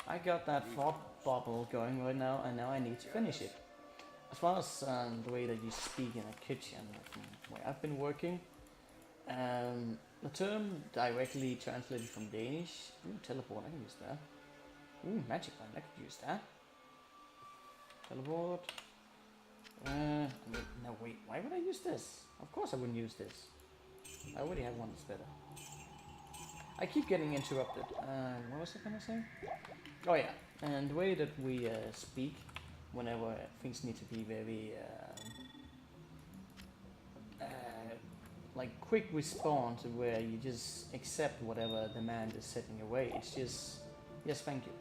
I got that thought bubble going right now, and now I need to finish it. As far as the way that you speak in a kitchen, from where I've been working, the term directly translated from Danish. Ooh, teleport, I can use that. Ooh, magic one, I could use that. Teleport. No, wait, why would I use this? Of course I wouldn't use this. I already have one that's better. I keep getting interrupted. What was I gonna say? Oh yeah, and the way that we speak whenever things need to be very like quick response where you just accept whatever demand is setting your way. It's just yes, thank you.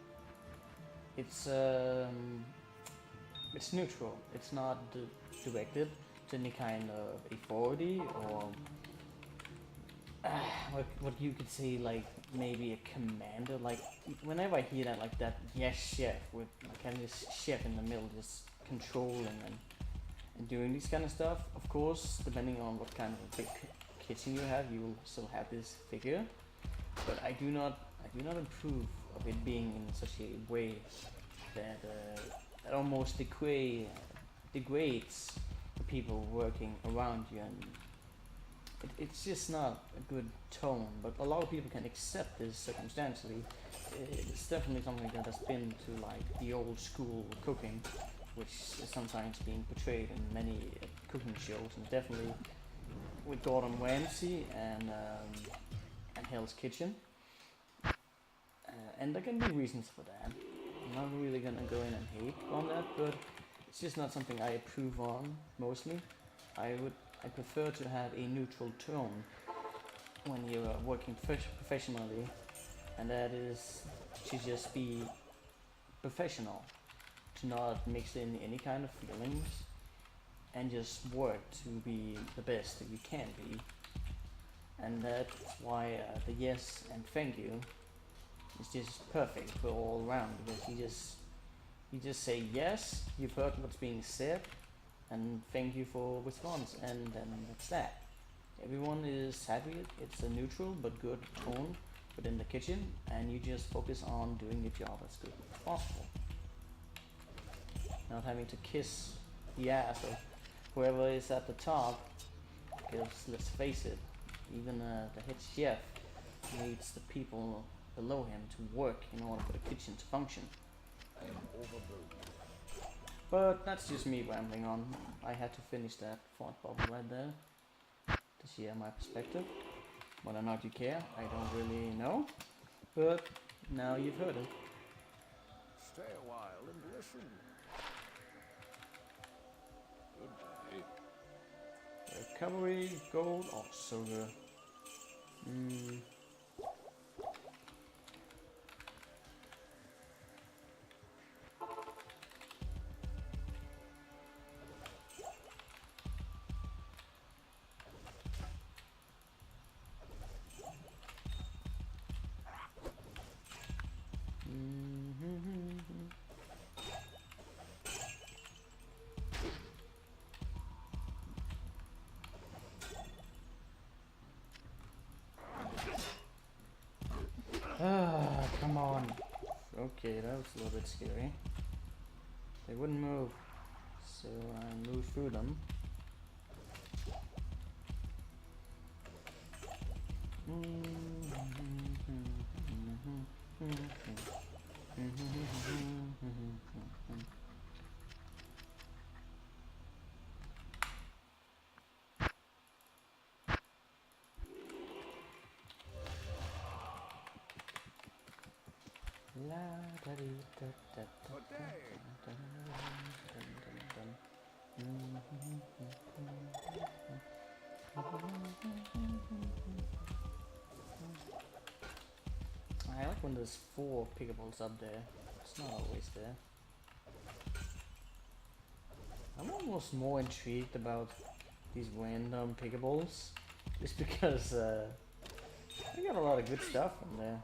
It's neutral. It's not directed to any kind of authority or what you could say, like maybe a commander. Like whenever I hear that, like that, yes, chef, with like having this chef in the middle, just controlling and doing this kind of stuff. Of course, depending on what kind of a big kitchen you have, you will still have this figure. But I do not approve of it being in such a way that that almost degrades the people working around you, and it's just not a good tone. But a lot of people can accept this circumstantially. It's definitely something that has been to like the old school cooking, which is sometimes being portrayed in many cooking shows, and definitely with Gordon Ramsay and Hell's Kitchen. And there can be reasons for that. I'm not really gonna go in and hate on that, but it's just not something I approve on mostly. I prefer to have a neutral tone when you're working professionally, and that is to just be professional, to not mix in any kind of feelings, and just work to be the best that you can be. And that's why the yes and thank you is just perfect for all around, because you just say yes, you've heard what's being said, and thank you for response, and then that's that. Everyone is happy. It's a neutral but good tone within the kitchen, and you just focus on doing your job as good as possible. Not having to kiss the ass of whoever is at the top, because let's face it, even the head chef needs the people below him to work in order for the kitchen to function. But that's just me rambling on. I had to finish that font bubble right there to share my perspective. Whether or not you care, I don't really know. But now you've heard it. Stay a while and listen. Good day. Recovery, gold, or silver. Ah, come on. Okay, that was a little bit scary. They wouldn't move, so I moved through them. Good day. I like when there's 4 pickables up there. It's not always there. I'm almost more intrigued about these random pickables, just because I got a lot of good stuff in there.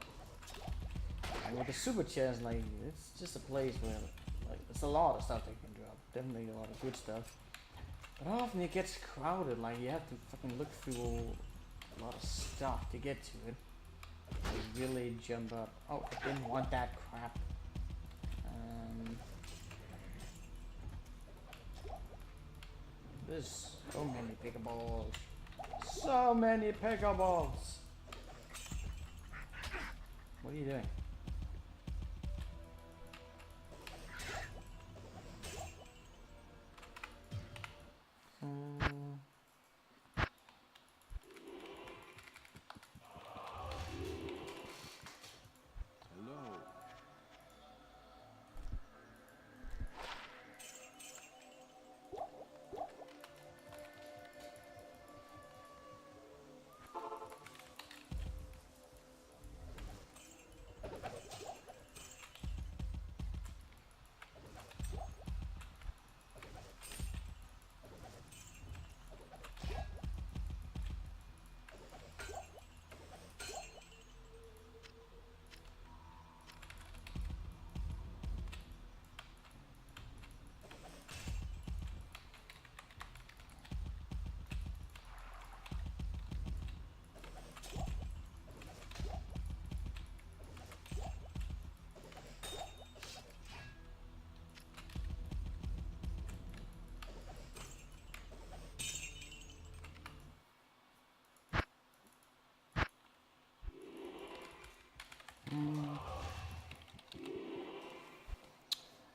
And with the super chest, like, it's just a place where, like, there's a lot of stuff they can drop. Definitely a lot of good stuff. But often it gets crowded, like, you have to fucking look through a lot of stuff to get to it. They really jump up. Oh, I didn't want that crap. There's so many pickables. So many pickaballs. What are you doing? Hello.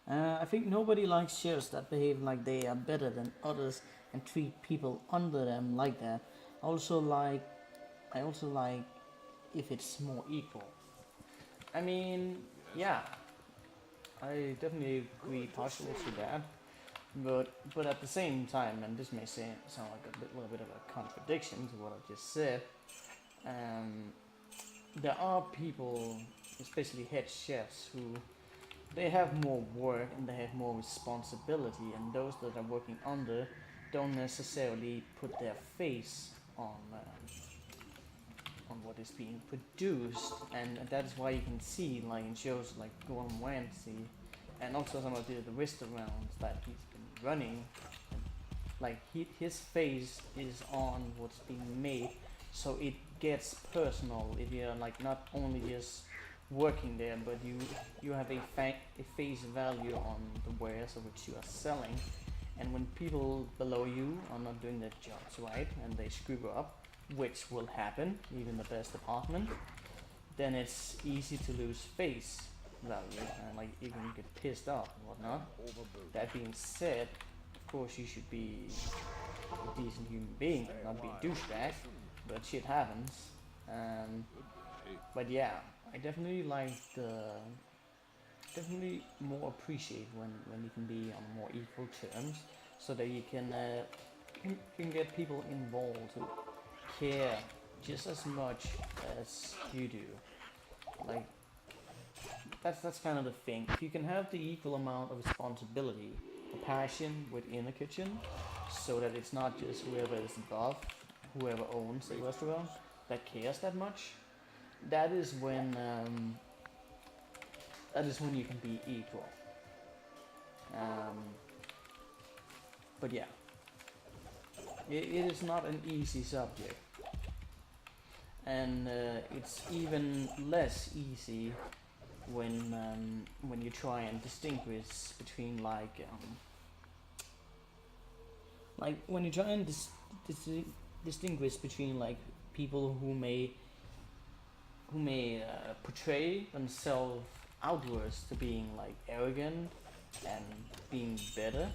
I think nobody likes sheriffs that behave like they are better than others and treat people under them like that. I also like if it's more equal. I mean, yeah, I definitely agree partially to that. But at the same time, and this may sound like a little bit of a contradiction to what I just said, there are people, especially head chefs, who they have more work and they have more responsibility, and those that are working under don't necessarily put their face on what is being produced, and that is why you can see, like in shows like Gordon Ramsay, and also some of the restaurants that he's been running, like his face is on what's being made, so it gets personal if you're like not only just working there, but you have a face value on the wares of which you are selling. And when people below you are not doing their jobs right and they screw up, which will happen even the best department, then it's easy to lose face value, and like you can get pissed off and whatnot. Overburdened. That being said, of course you should be a decent human being and not be a douchebag, but shit happens. Hey, But yeah, I definitely definitely more appreciate when you can be on more equal terms, so that you can get people involved who care just as much as you do. Like that's kind of the thing. If you can have the equal amount of responsibility, the passion within the kitchen, so that it's not just whoever is above, whoever owns the restaurant, that cares that much. That is when you can be equal. Um, but yeah, it is not an easy subject, and it's even less easy when you try and distinguish between like when you try and distinguish between like people who may portray themselves outwards to being like arrogant and being better,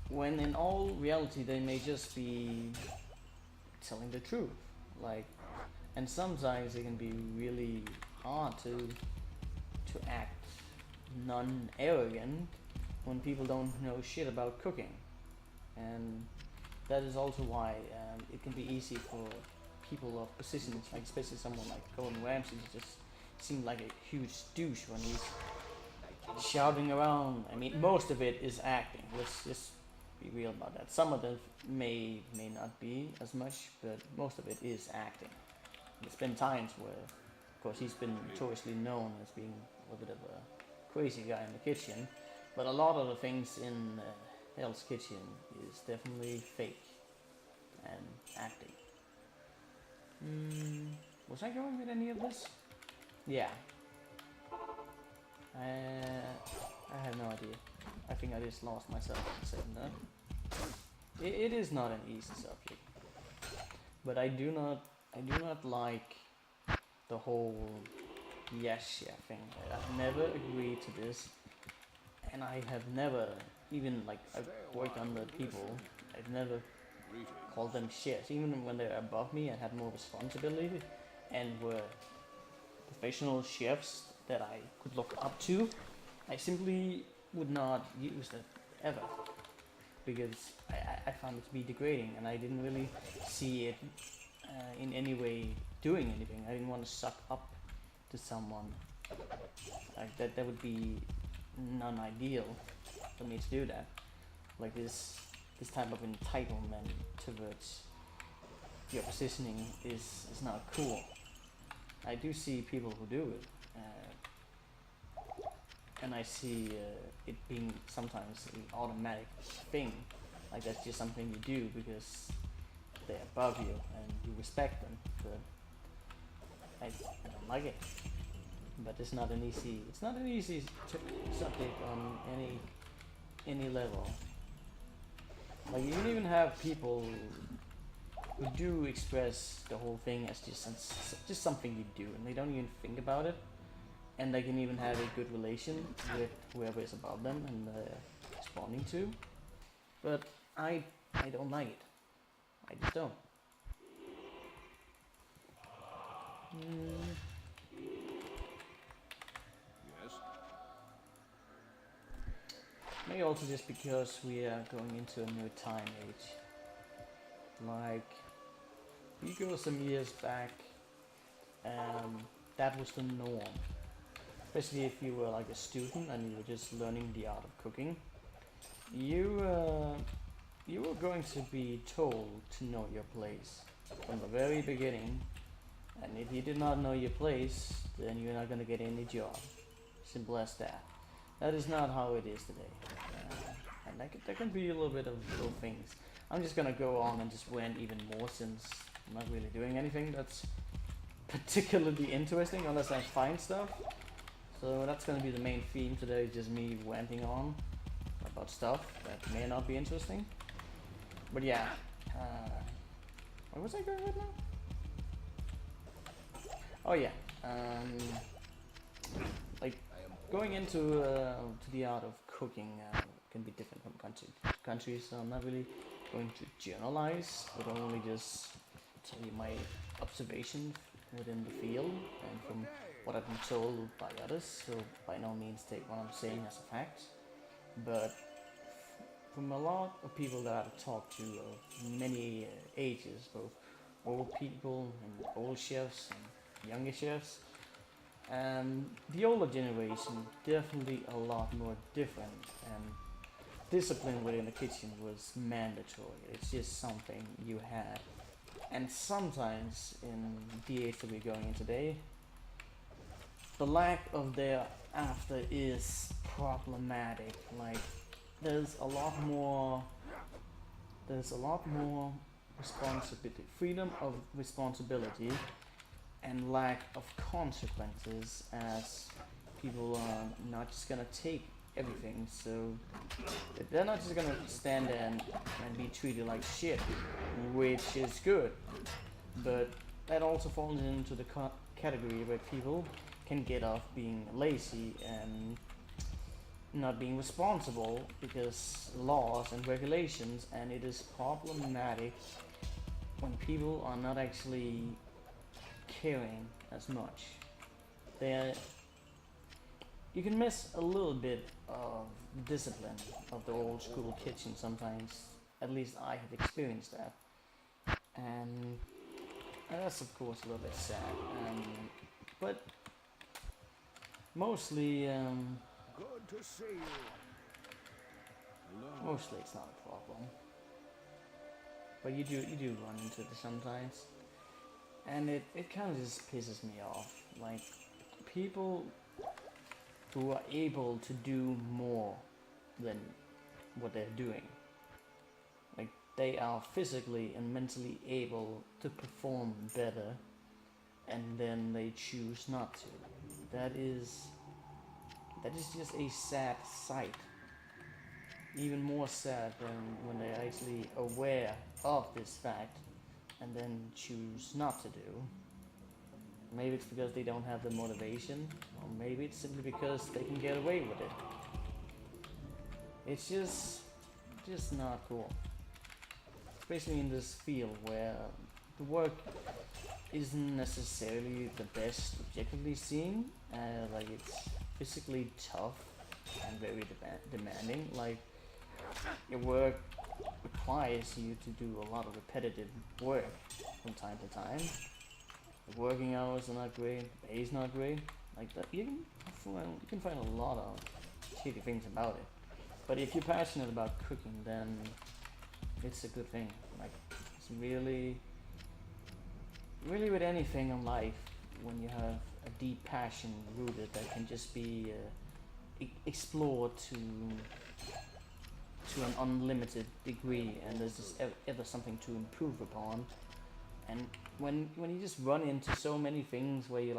when in all reality they may just be telling the truth. Like, and sometimes it can be really hard to act non-arrogant when people don't know shit about cooking, and that is also why it can be easy for people of positions, like especially someone like Gordon Ramsay, to just seem like a huge douche when he's shouting around. I mean, most of it is acting. Let's just be real about that. Some of it may not be as much, but most of it is acting. There's been times where, of course, he's been notoriously known as being a little bit of a crazy guy in the kitchen, but a lot of the things in Hell's Kitchen is definitely fake and acting. Was I going with any of this? Yeah. I have no idea. I think I just lost myself in saying that. It is not an easy subject, but I do not like the whole yes chef thing. I've never agreed to this, and I have never even like I've worked under people. I've never called them chefs, even when they're above me and had more responsibility and were professional chefs that I could look up to. I simply would not use it ever, because I found it to be degrading, and I didn't really see it in any way doing anything. I didn't want to suck up to someone. Like that would be non-ideal for me to do that. Like this type of entitlement towards your positioning is not cool. I do see people who do it, and I see it being sometimes an automatic thing. Like that's just something you do because they're above you and you respect them. But I don't like it. But it's not an easy subject on any level. Like you can even have people who do express the whole thing as just something you do, and they don't even think about it, and they can even have a good relation with whoever is above them and responding to. But I don't like it. I just don't. yes. Maybe also just because we are going into a new time age. Like, you go some years back, that was the norm. Especially if you were like a student and you were just learning the art of cooking. You were going to be told to know your place from the very beginning. And if you did not know your place, then you're not going to get any job. Simple as that. That is not how it is today. And there can be a little bit of little things. I'm just gonna go on and just rant even more, since I'm not really doing anything that's particularly interesting unless I find stuff. So that's gonna be the main theme today, just me ranting on about stuff that may not be interesting. But yeah, where was I going with now? Oh yeah, going into to the art of cooking can be different from country to country, so I'm not really going to generalize, but only just tell you my observations within the field and from what I've been told by others. So by no means take what I'm saying as a fact, but from a lot of people that I've talked to of many ages, both old people and old chefs and younger chefs, the older generation definitely a lot more different, and discipline within the kitchen was mandatory. It's just something you had. And sometimes in the age that we're going in today, the lack of thereafter is problematic. Like there's a lot more responsibility, freedom of responsibility and lack of consequences, as people are not just gonna take everything. So they're not just gonna stand there and be treated like shit, which is good, but that also falls into the category where people can get off being lazy and not being responsible because laws and regulations, and it is problematic when people are not actually caring as much. They're, you can miss a little bit of the discipline of the old school kitchen sometimes. At least I have experienced that, and that's of course a little bit sad. But mostly, Good to see you. Hello. mostly it's not a problem. But you do run into it sometimes, and it kind of just pisses me off. Like people who are able to do more than what they're doing. Like they are physically and mentally able to perform better, and then they choose not to. That is just a sad sight. Even more sad than when they're actually aware of this fact and then choose not to do. Maybe it's because they don't have the motivation, or maybe it's simply because they can get away with it. It's just not cool. Especially in this field where the work isn't necessarily the best objectively seen. Like it's physically tough and very demanding. Like your work requires you to do a lot of repetitive work from time to time. The working hours are not great, the pay is not great. Like that, you can find a lot of shitty things about it. But if you're passionate about cooking, then it's a good thing. Like it's really with anything in life, when you have a deep passion rooted that can just be explored to an unlimited degree, and there's just ever something to improve upon. And when you just run into so many things where you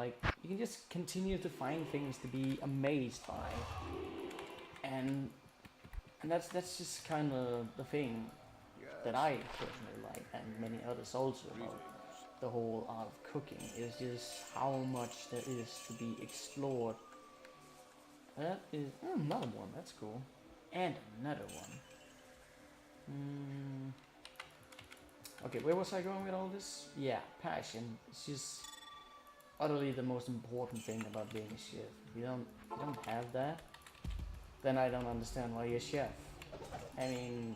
can just continue to find things to be amazed by, and that's just kind of the thing that I personally like, and many others also, about the whole art of cooking, is just how much there is to be explored. That is another one. That's cool. And another one. Okay, where was I going with all this? Yeah, passion. It's just utterly the most important thing about being a chef. If you don't have that, then I don't understand why you're a chef. I mean,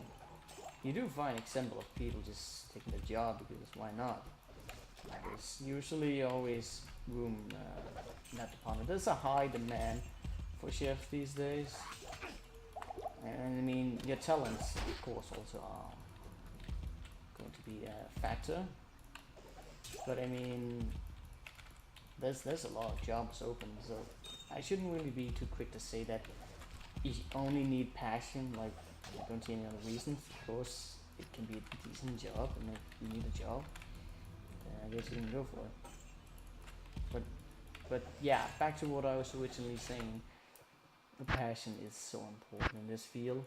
you do find example of people just taking the job because why not? There's usually always room in that department. There's a high demand for chefs these days. And I mean, your talents, of course, also are going to be a factor. But I mean, there's a lot of jobs open, so I shouldn't really be too quick to say that you only need passion. Like, I don't see any other reasons. Of course, it can be a decent job, and if you need a job, I guess you can go for it. But yeah, back to what I was originally saying. The passion is so important in this field,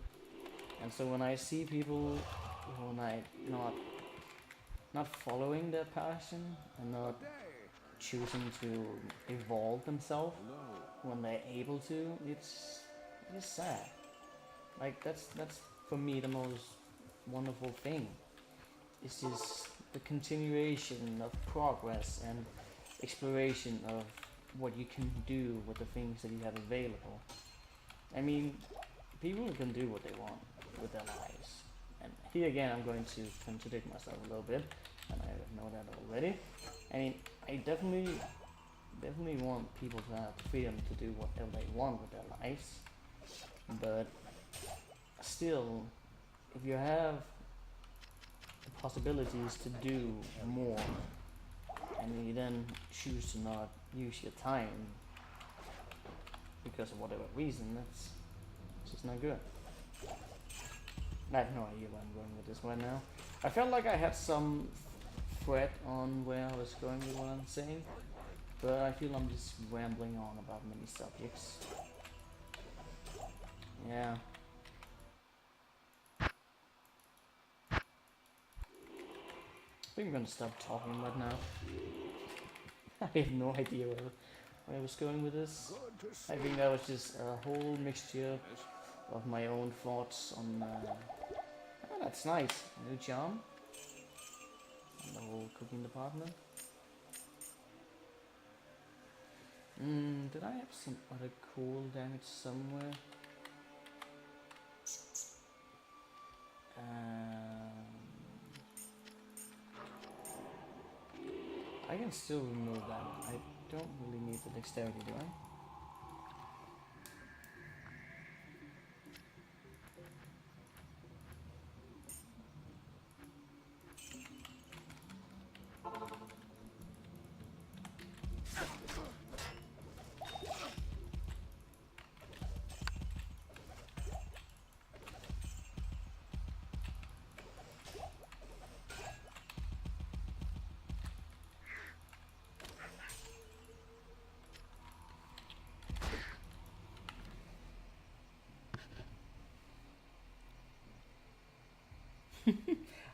and so when I see people who are not following their passion and not choosing to evolve themselves, when they're able to, it's sad. Like that's for me the most wonderful thing. It's just the continuation of progress and exploration of what you can do with the things that you have available. I mean, people can do what they want with their lives. And here again, I'm going to contradict myself a little bit, and I know that already. I mean, I definitely want people to have the freedom to do whatever they want with their lives. But still, if you have the possibilities to do more, and you then choose to not use your time because of whatever reason, that's just not good. I have no idea where I'm going with this right now. I felt like I had some thread on where I was going with what I'm saying, but I feel I'm just rambling on about many subjects. Yeah. I think I'm gonna stop talking right now. I have no idea where I was going with this. I think that was just a whole mixture of my own thoughts on. Oh, that's nice. New charm. And the whole cooking department. Did I have some other cool damage somewhere? I can still remove that. I don't really need the dexterity, do I?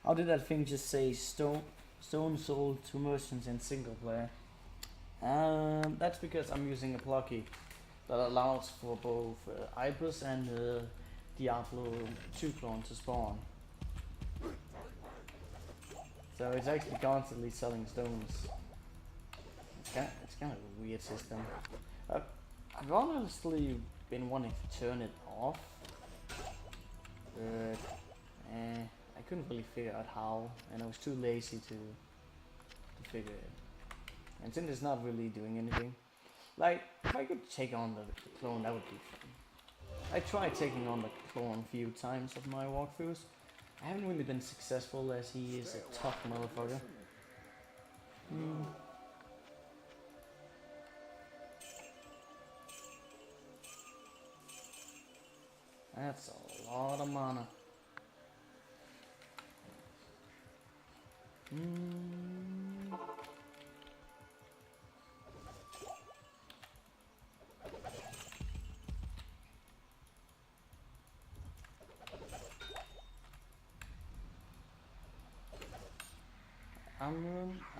How did that thing just say stone sold to merchants in single player? That's because I'm using a plugin that allows for both Ibis and Diablo 2 clone to spawn. So it's actually constantly selling stones. It's kind of a weird system. I've honestly been wanting to turn it off, but I couldn't really figure out how, and I was too lazy to figure it. And since it's not really doing anything, like if I could take on the clone, that would be fun. I tried taking on the clone a few times of my walkthroughs. I haven't really been successful as he is a tough motherfucker. That's a lot of mana.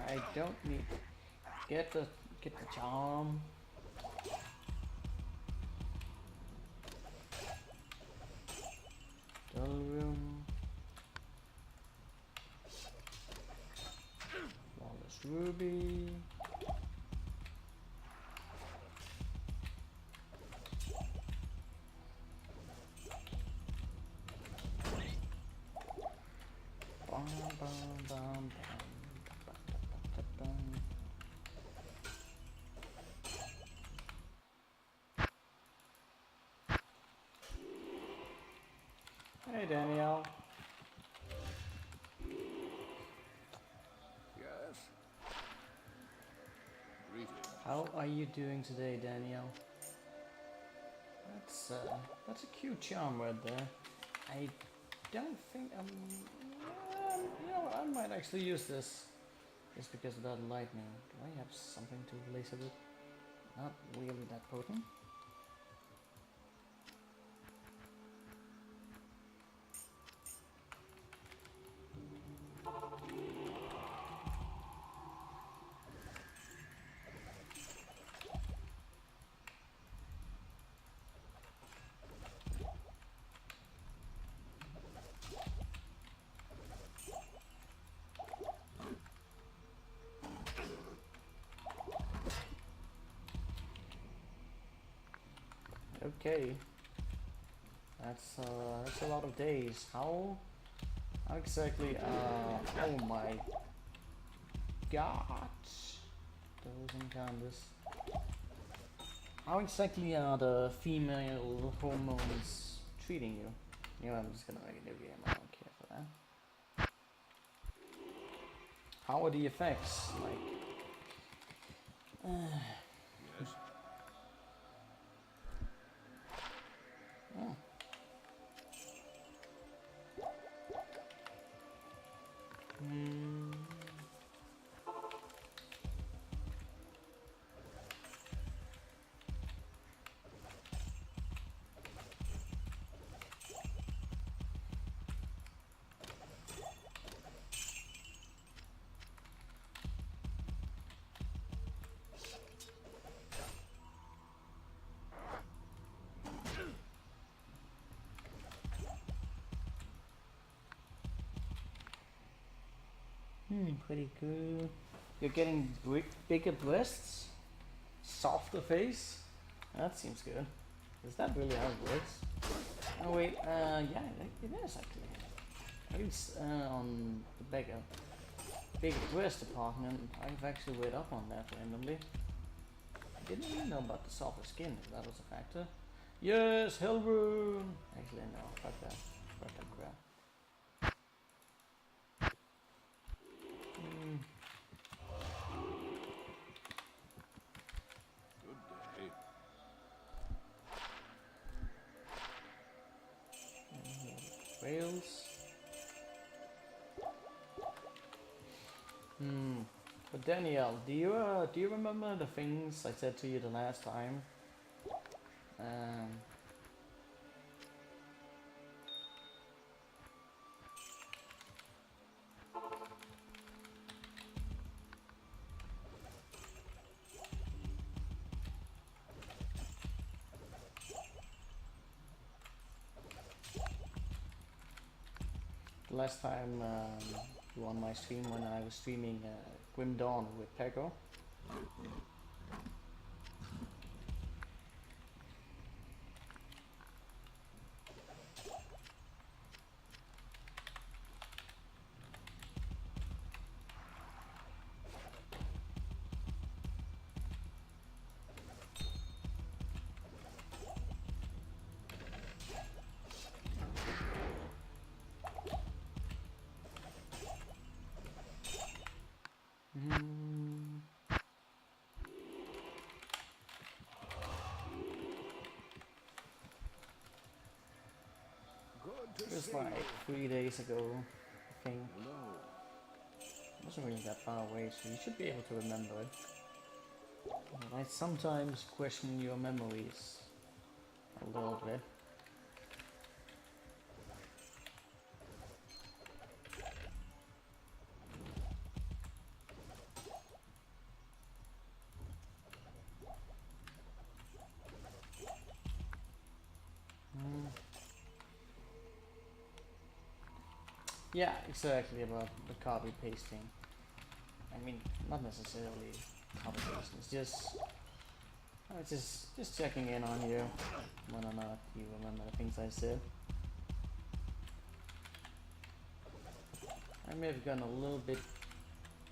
I don't need get the charm. Dull room. Flawless ruby. Bum, bum, bum, bum. Hey Danielle. Yes. Greetings. How are you doing today, Danielle? That's a cute charm right there. I don't think you know what, I might actually use this. Just because of that lightning. Do I have something to replace it with? Not really that potent. Okay. That's a lot of days. How exactly? Oh my God! Those encounters. How exactly are the female hormones treating you? You know, I'm just gonna make a new game. I don't care for that. How are the effects like? Yes. Oh. Hmm. Pretty good. You're getting bigger breasts, softer face. That seems good. Is that really how it works? Oh wait, yeah, it is actually. At least on the bigger breast department, I've actually read up on that randomly. I didn't even know about the softer skin, if that was a factor. Yes, Hellrune! Actually, no, fuck that. Fuck that crap. Good day. Rails. But Danielle, do you remember the things I said to you the last time? Um, the last time you were on my stream when I was streaming Grim Dawn with Peko. Good It to was see like you. 3 days ago, I think. Hello. It wasn't really that far away, so you should be able to remember it. But I sometimes question your memories a little bit. Yeah, exactly about the copy pasting. I mean, not necessarily copy pasting. It's just checking in on you, whether or not you remember the things I said. I may have gotten a little bit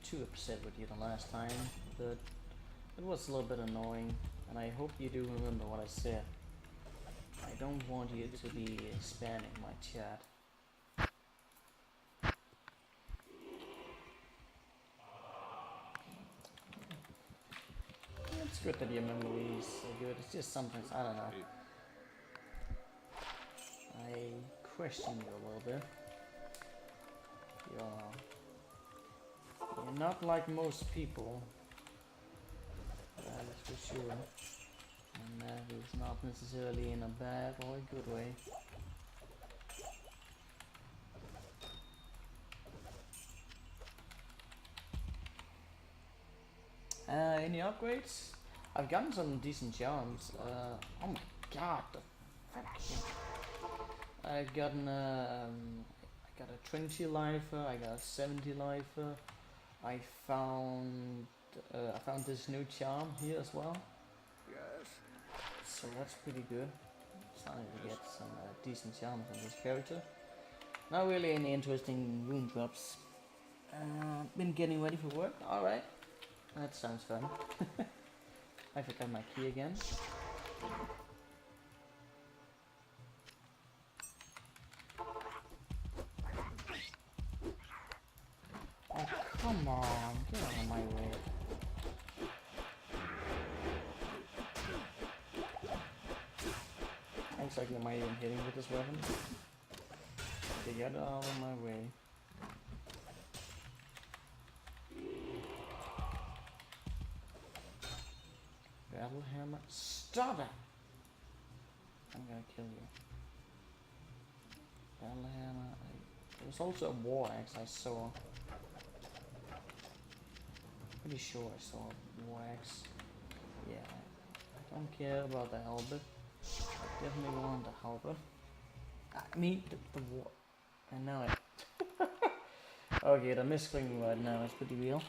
too upset with you the last time, but it was a little bit annoying, and I hope you do remember what I said. I don't want you to be spamming my chat. It's good that your memory is so good. It's just sometimes, I don't know, Hey, I question you a little bit. You're not like most people, that is for sure. And that is not necessarily in a bad or a good way. Any upgrades? I've gotten some decent charms. Oh my god, the fucking. I got a 20 lifer, I got a 70 lifer. I found this new charm here as well. yes. So that's pretty good. starting to get some decent charms on this character. Not really any interesting rune drops. Been getting ready for work. Alright. That sounds fun. I forgot my key again. Oh, come on. Get out of my way. Looks like I might even hit him with this weapon. Okay, get out of my way. Battle hammer. Stop it! I'm gonna kill you. Battle hammer. There was also a war axe I saw. Pretty sure I saw a war axe. Yeah. I don't care about the halberd. I definitely want the halberd. I mean the war. I know it. Okay, the misclicking right now is pretty real.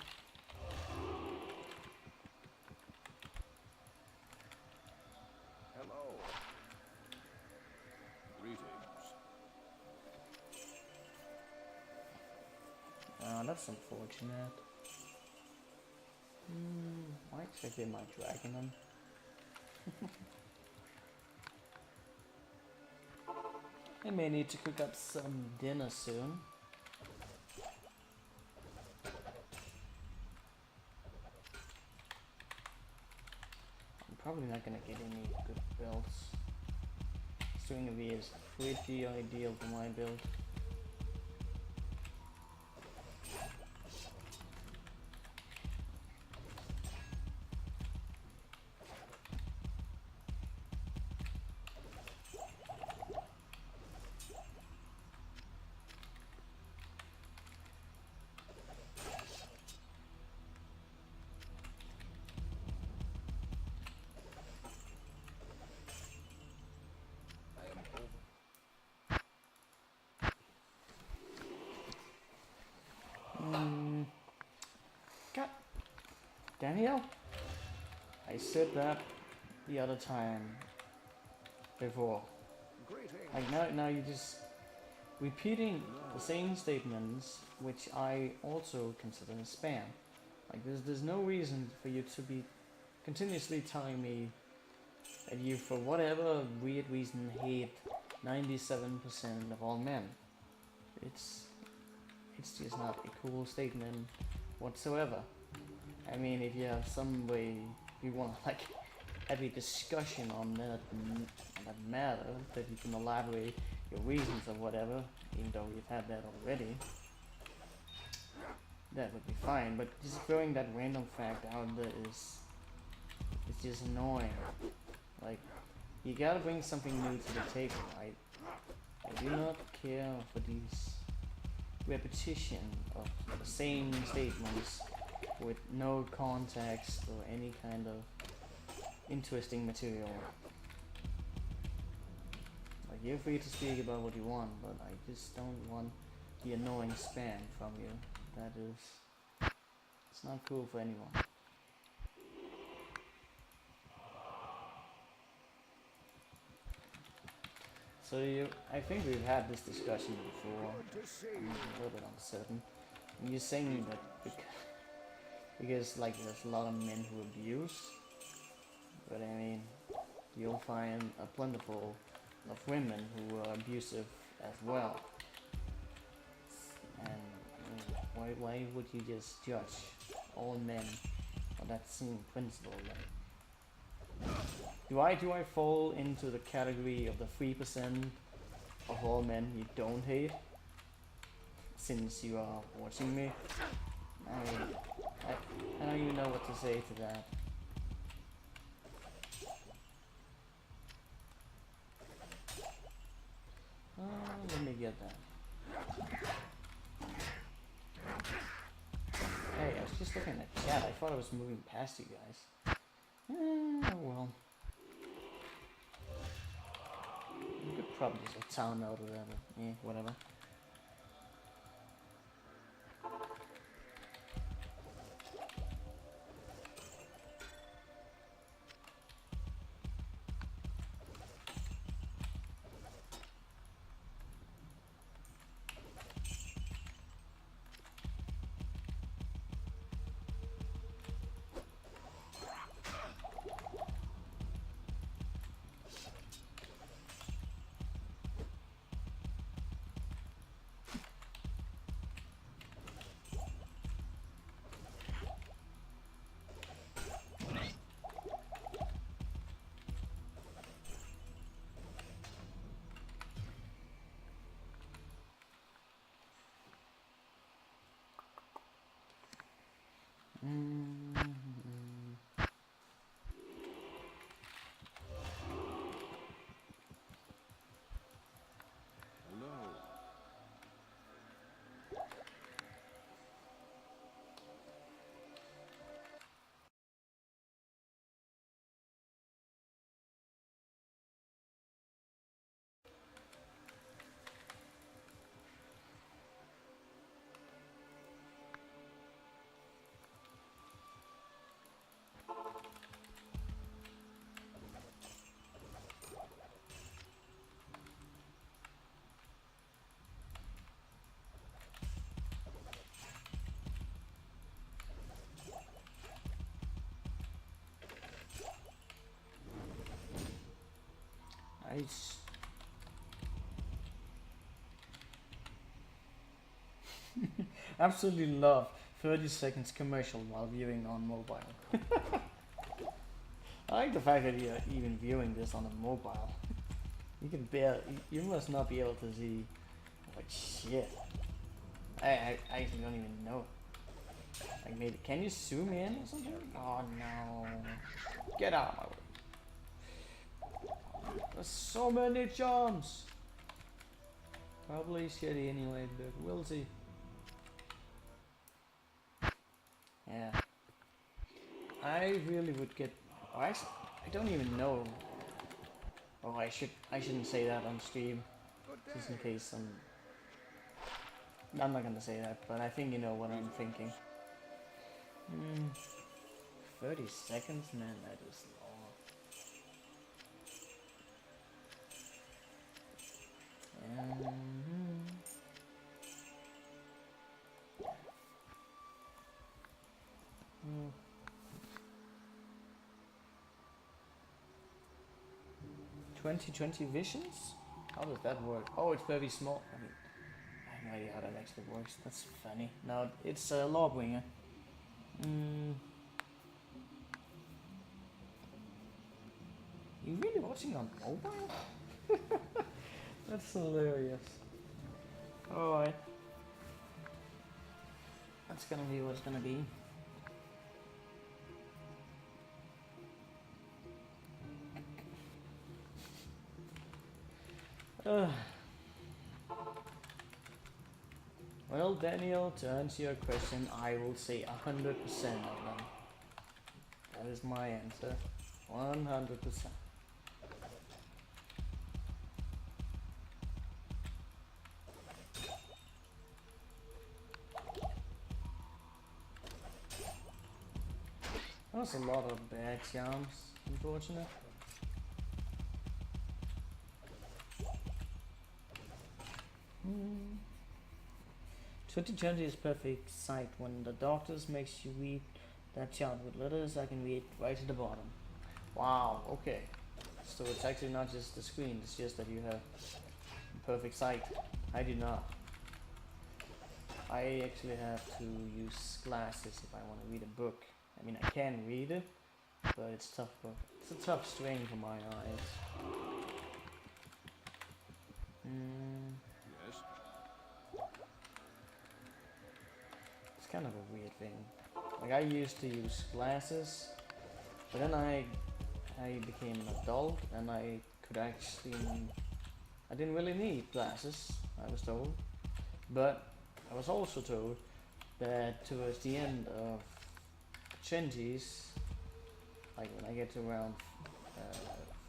Hello. Greetings. Oh, that's unfortunate. Why exactly am I dragging them? I may need to cook up some dinner soon. I'm probably not gonna get any good builds. String of is pretty ideal for my build. God Daniel, I said that the other time before. Greetings. Like now you're just repeating the same statements, which I also consider spam. Like there's no reason for you to be continuously telling me that you, for whatever weird reason, hate 97% of all men. It's just not a cool statement whatsoever. I mean, if you have some way you want to like have a discussion on that matter, that you can elaborate your reasons or whatever, even though you've had that already, that would be fine. But just throwing that random fact out there is, it's just annoying. Like, you gotta bring something new to the table. I do not care for these repetition of the same statements with no context or any kind of interesting material. Like, you're free to speak about what you want, but I just don't want the annoying spam from you. That is, it's not cool for anyone. So I think we've had this discussion before. I'm a little bit uncertain. And you're saying that because like there's a lot of men who abuse, but I mean, you'll find a plentiful of women who are abusive as well. And why would you just judge all men on that same principle? Like, do I fall into the category of the 3% of all men you don't hate? Since you are watching me, I don't even know what to say to that. Let me get that. Hey, I was just looking at chat. I thought I was moving past you guys. Oh well. You could probably just town out or whatever. Yeah, whatever. Nice. Absolutely love 30 seconds commercial while viewing on mobile. I like the fact that you're even viewing this on a mobile. You can barely, you must not be able to see, like, shit. I actually don't even know. Like, maybe, can you zoom in or something? Oh no. Get out of my way. There's so many jumps. Probably shitty anyway, but we'll see. Yeah. I really would get, oh, actually, I don't even know. Oh, I shouldn't say that on stream, just in case I'm not gonna say that, but I think you know what I'm thinking. 30 seconds, man, that is long. 2020 visions? How does that work? Oh, it's very small. I mean, I have no idea how that actually works. That's funny. No, it's a Lordwinger. You really watching on mobile? That's hilarious. Alright. That's gonna be what it's gonna be. Well, Daniel, to answer your question, I will say 100% of them. That is my answer. 100%. That was a lot of bad charms, unfortunate. Hmm. 2020 is perfect sight when the doctors makes you read that chart with letters I can read right at the bottom. Wow, okay. So it's actually not just the screen, it's just that you have perfect sight. I do not. I actually have to use glasses if I want to read a book. I mean, I can read it, but it's tough book. It's a tough strain for my eyes. Yes. It's kind of a weird thing. Like, I used to use glasses, but then I became an adult and I could actually, I didn't really need glasses, I was told. But I was also told that towards the end of 20s, like when I get to around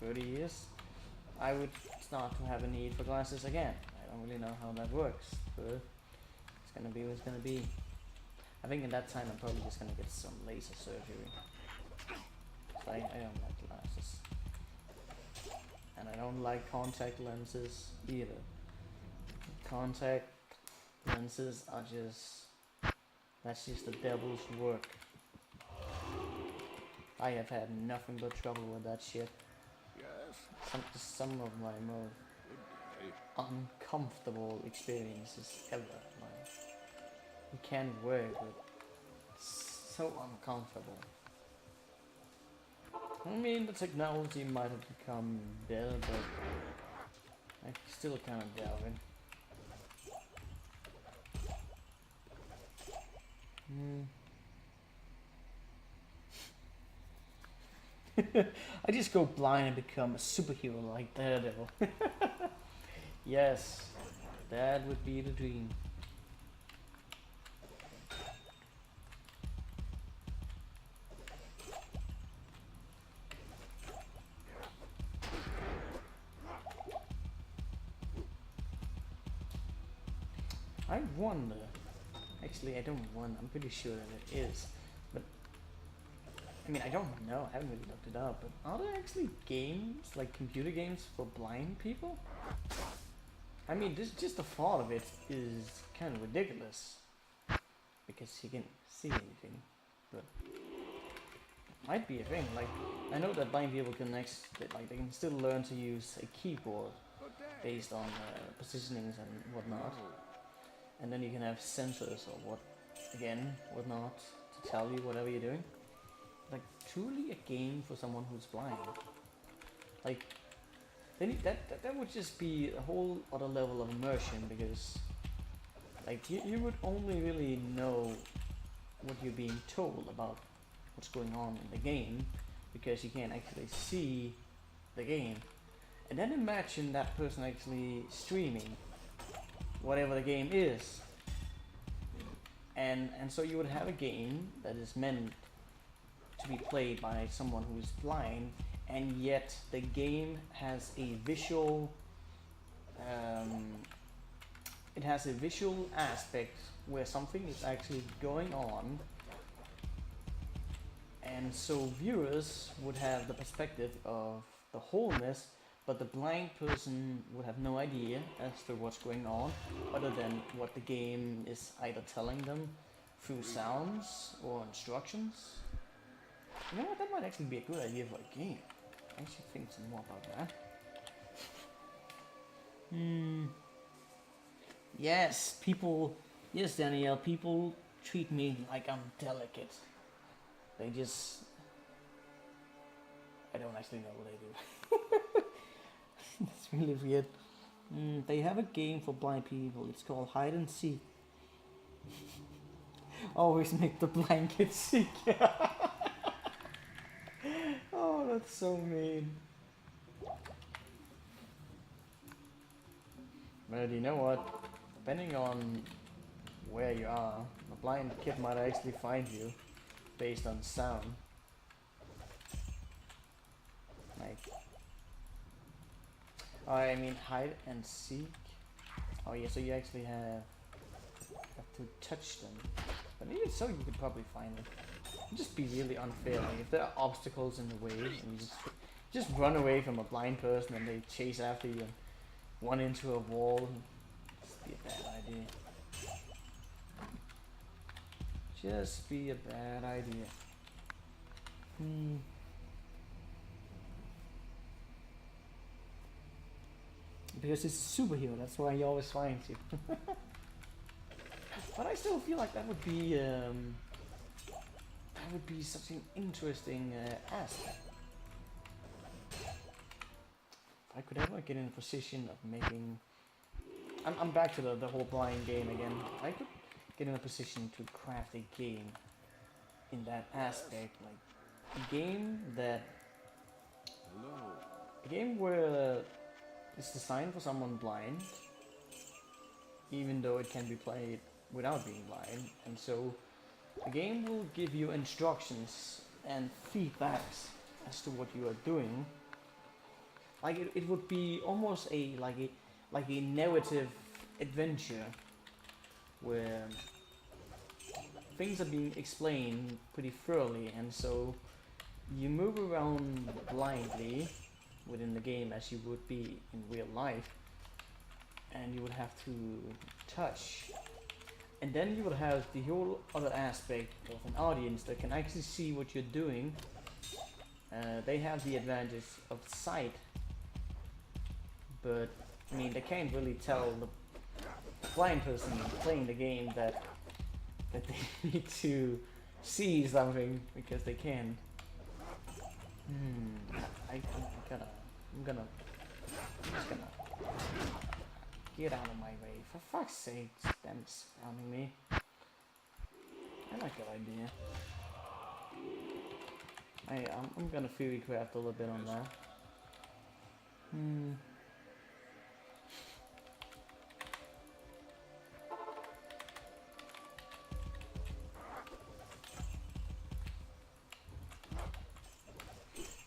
30 years, I would start to have a need for glasses again. I don't really know how that works, but it's gonna be what it's gonna be. I think in that time I'm probably just gonna get some laser surgery. So I don't like glasses. And I don't like contact lenses either. Contact lenses are just, that's just the devil's work. I have had nothing but trouble with that shit. Yes. Some of my most Good day. uncomfortable experiences ever. Like, you can't work with, it's so uncomfortable. I mean, the technology might have become better, but I still kind of doubt it. I just go blind and become a superhero like Daredevil. Yes, that would be the dream. I wonder, actually I don't wonder, I'm pretty sure that it is, but I mean I don't know, I haven't really looked it up, but are there actually games, like computer games for blind people? I mean, just the thought of it is kind of ridiculous, because you can see anything, but might be a thing. Like, I know that blind people can they can still learn to use a keyboard Good day. based on positionings and whatnot, and then you can have sensors or whatnot to tell you whatever you're doing. Like, truly a game for someone who's blind. Like, then that would just be a whole other level of immersion, because like you would only really know what you're being told about what's going on in the game, because you can't actually see the game. And then imagine that person actually streaming whatever the game is, and so you would have a game that is meant to be played by someone who is blind, and yet the game has a visual it has a visual aspect where something is actually going on, and so viewers would have the perspective of the wholeness, but the blind person would have no idea as to what's going on, other than what the game is either telling them through sounds or instructions. You know what, that might actually be a good idea for a game. I should think some more about that. Yes, yes, Danielle, people treat me like I'm delicate. They just, I don't actually know what they do. It's really weird. They have a game for blind people. It's called hide and seek. Always make the blanket seek. Oh, that's so mean. But you know what? Depending on where you are, a blind kid might actually find you based on sound. Like, I mean, hide and seek. Oh yeah, so you actually have to touch them. But even so, you could probably find them. It'd just be really unfair. Like, if there are obstacles in the way, and you just run away from a blind person and they chase after you and run into a wall, it'd be a bad idea. Just be a bad idea. Because it's a superhero, that's why he always finds you. But I still feel like that would be such an interesting aspect. If I could ever get in a position of making, I'm back to the whole blind game again. If I could get in a position to craft a game in that aspect, like a game where it's designed for someone blind, even though it can be played without being blind, and so the game will give you instructions and feedbacks as to what you are doing. Like it would be almost like a narrative adventure where things are being explained pretty thoroughly, and so you move around blindly within the game as you would be in real life, and you would have to touch. And then you would have the whole other aspect of an audience that can actually see what you're doing. They have the advantage of sight, but I mean they can't really tell the blind person playing the game that they need to see something because they can. I'm just gonna get out of my way. For fuck's sake, them surrounding me. I like that idea. I'm gonna theory craft a little bit on that.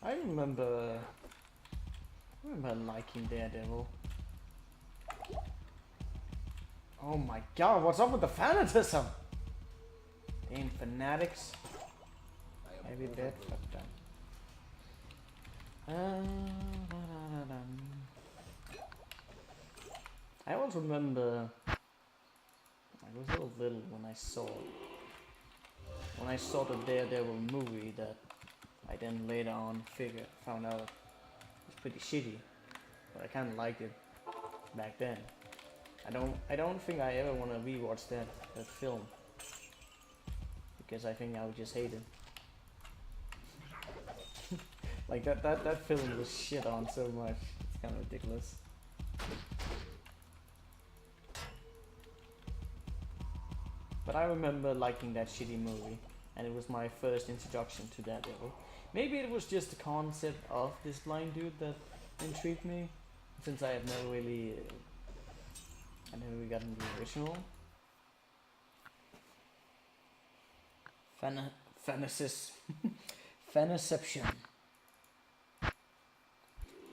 I remember liking Daredevil. Oh my god, what's up with the fanatism? Damn fanatics. Maybe a bit, but I always remember I was a little when I saw the Daredevil movie that I then later on found out it's pretty shitty, but I kind of liked it back then. I don't think I ever want to rewatch that film because I think I would just hate it. Like that film was shit on so much. It's kind of ridiculous. But I remember liking that shitty movie, and it was my first introduction to that level. Maybe it was just the concept of this blind dude that intrigued me, since I had never really, I never really gotten the original. Fanasis, Fanaception.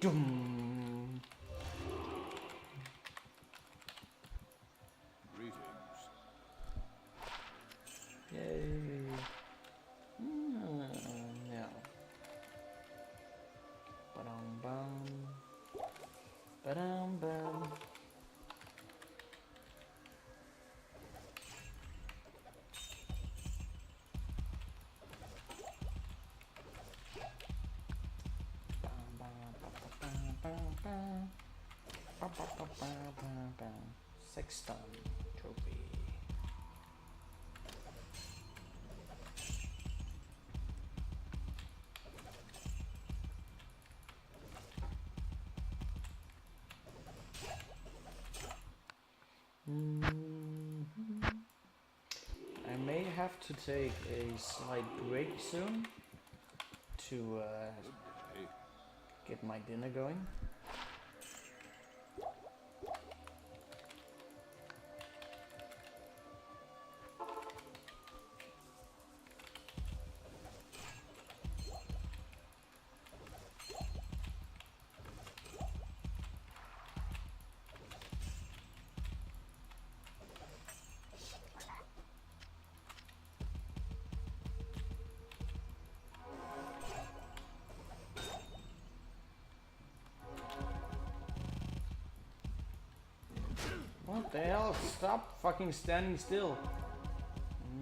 Doom. Greetings. Yay. Yeah. Ba-dum bum. Ba-dum bum. Sexton trophy. I may have to take a slight break soon to Good day. get my dinner going. What the hell? Stop fucking standing still.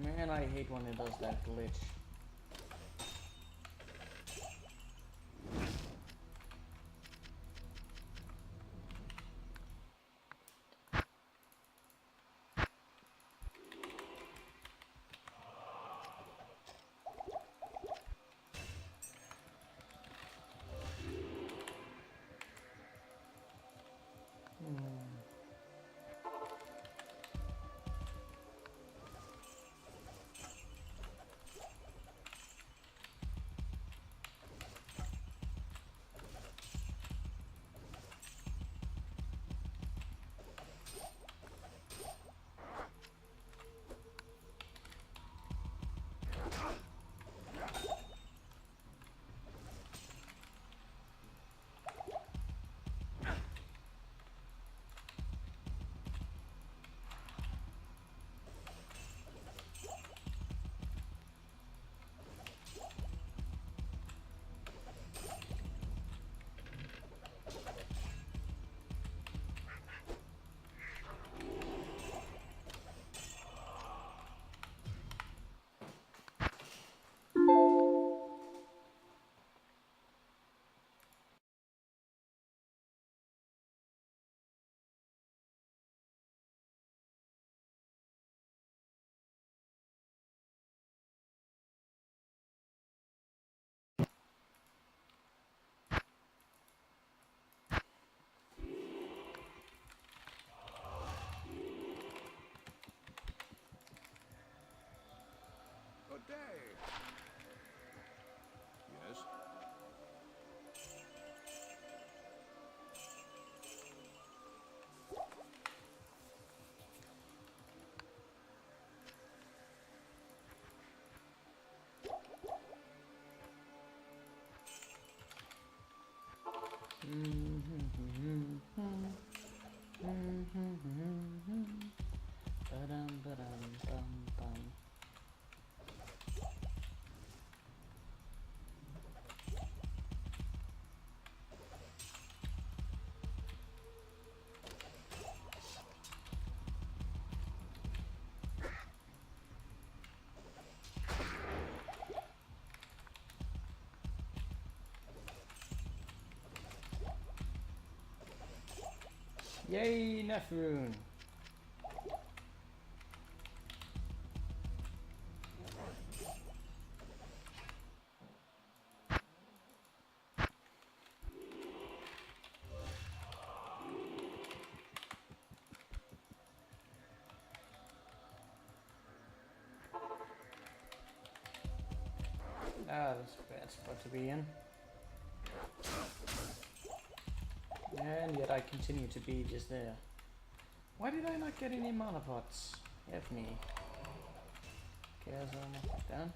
Man, I hate when it does that glitch. Good day. Yes. Ba-dum-ba-dum-bum-bum. Yay, Nephrune! Ah, that's a bad spot to be in. And yet I continue to be just there. Why did I not get any mana pots? F me. Chaos armor down.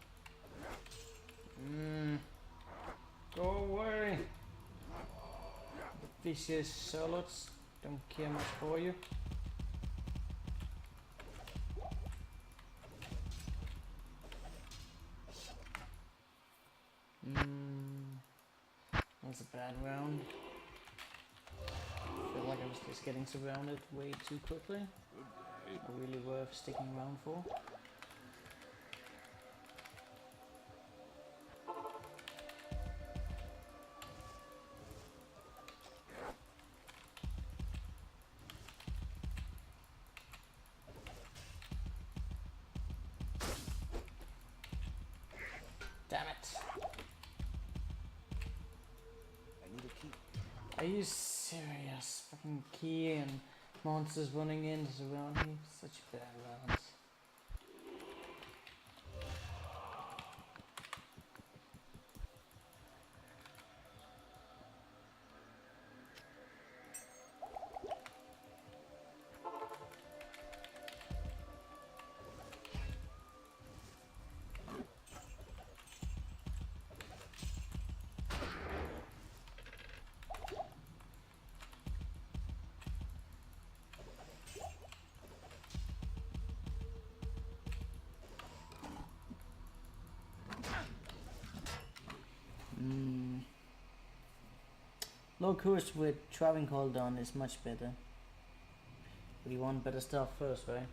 Go away! The vicious solids don't care much for you. That's a bad round. I feel like I was just getting surrounded way too quickly. Not really worth sticking around for. Damn it! I need a key. Are you serious? Fucking key and monsters running in to surround me. Such bad rounds. Low course with traveling call done is much better. But you want better stuff first, right?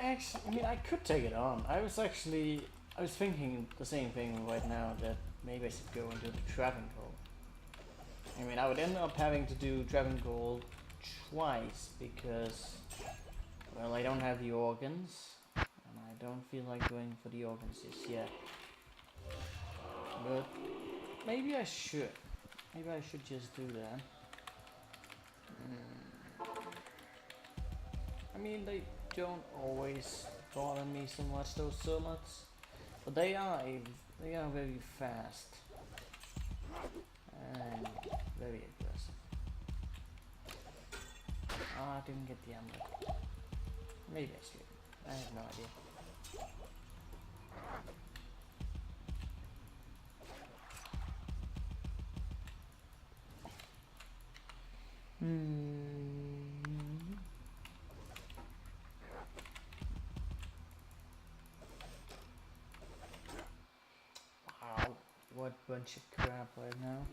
Actually, I mean, I could take it on. I was thinking the same thing right now, that maybe I should go and do the traveling call. I mean, I would end up having to do traveling call twice because, well, I don't have the organs, and I don't feel like going for the organs just yet. But maybe I should. Maybe I should just do that. I mean, they don't always bother me so much, those Zerlats, but they are very fast and very aggressive. Ah, I didn't get the amulet. Maybe I should. I have no idea. Wow, what bunch of crap right now.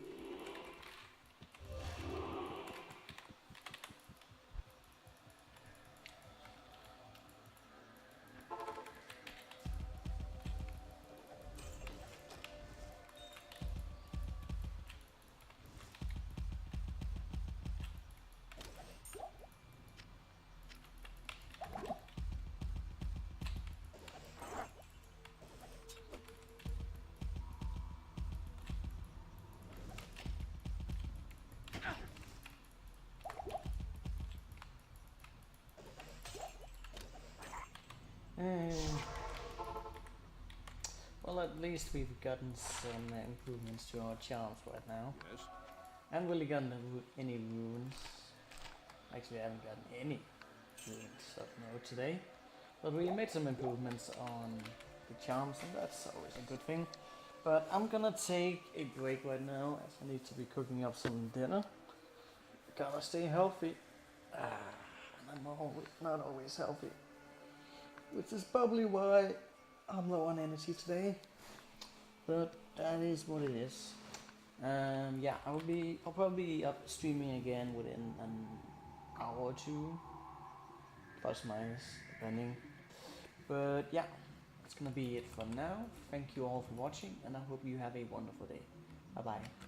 Well, at least we've gotten some improvements to our charms right now. Yes. I haven't really gotten any runes. Actually, I haven't gotten any runes of note today. But we made some improvements on the charms, and that's always a good thing. But I'm gonna take a break right now, as I need to be cooking up some dinner. Gotta stay healthy. And I'm not always healthy. Which is probably why I'm low on energy today. But that is what it is. Yeah, I'll probably be up streaming again within an hour or two. Plus minus, depending. But yeah, that's gonna be it for now. Thank you all for watching, and I hope you have a wonderful day. Bye bye.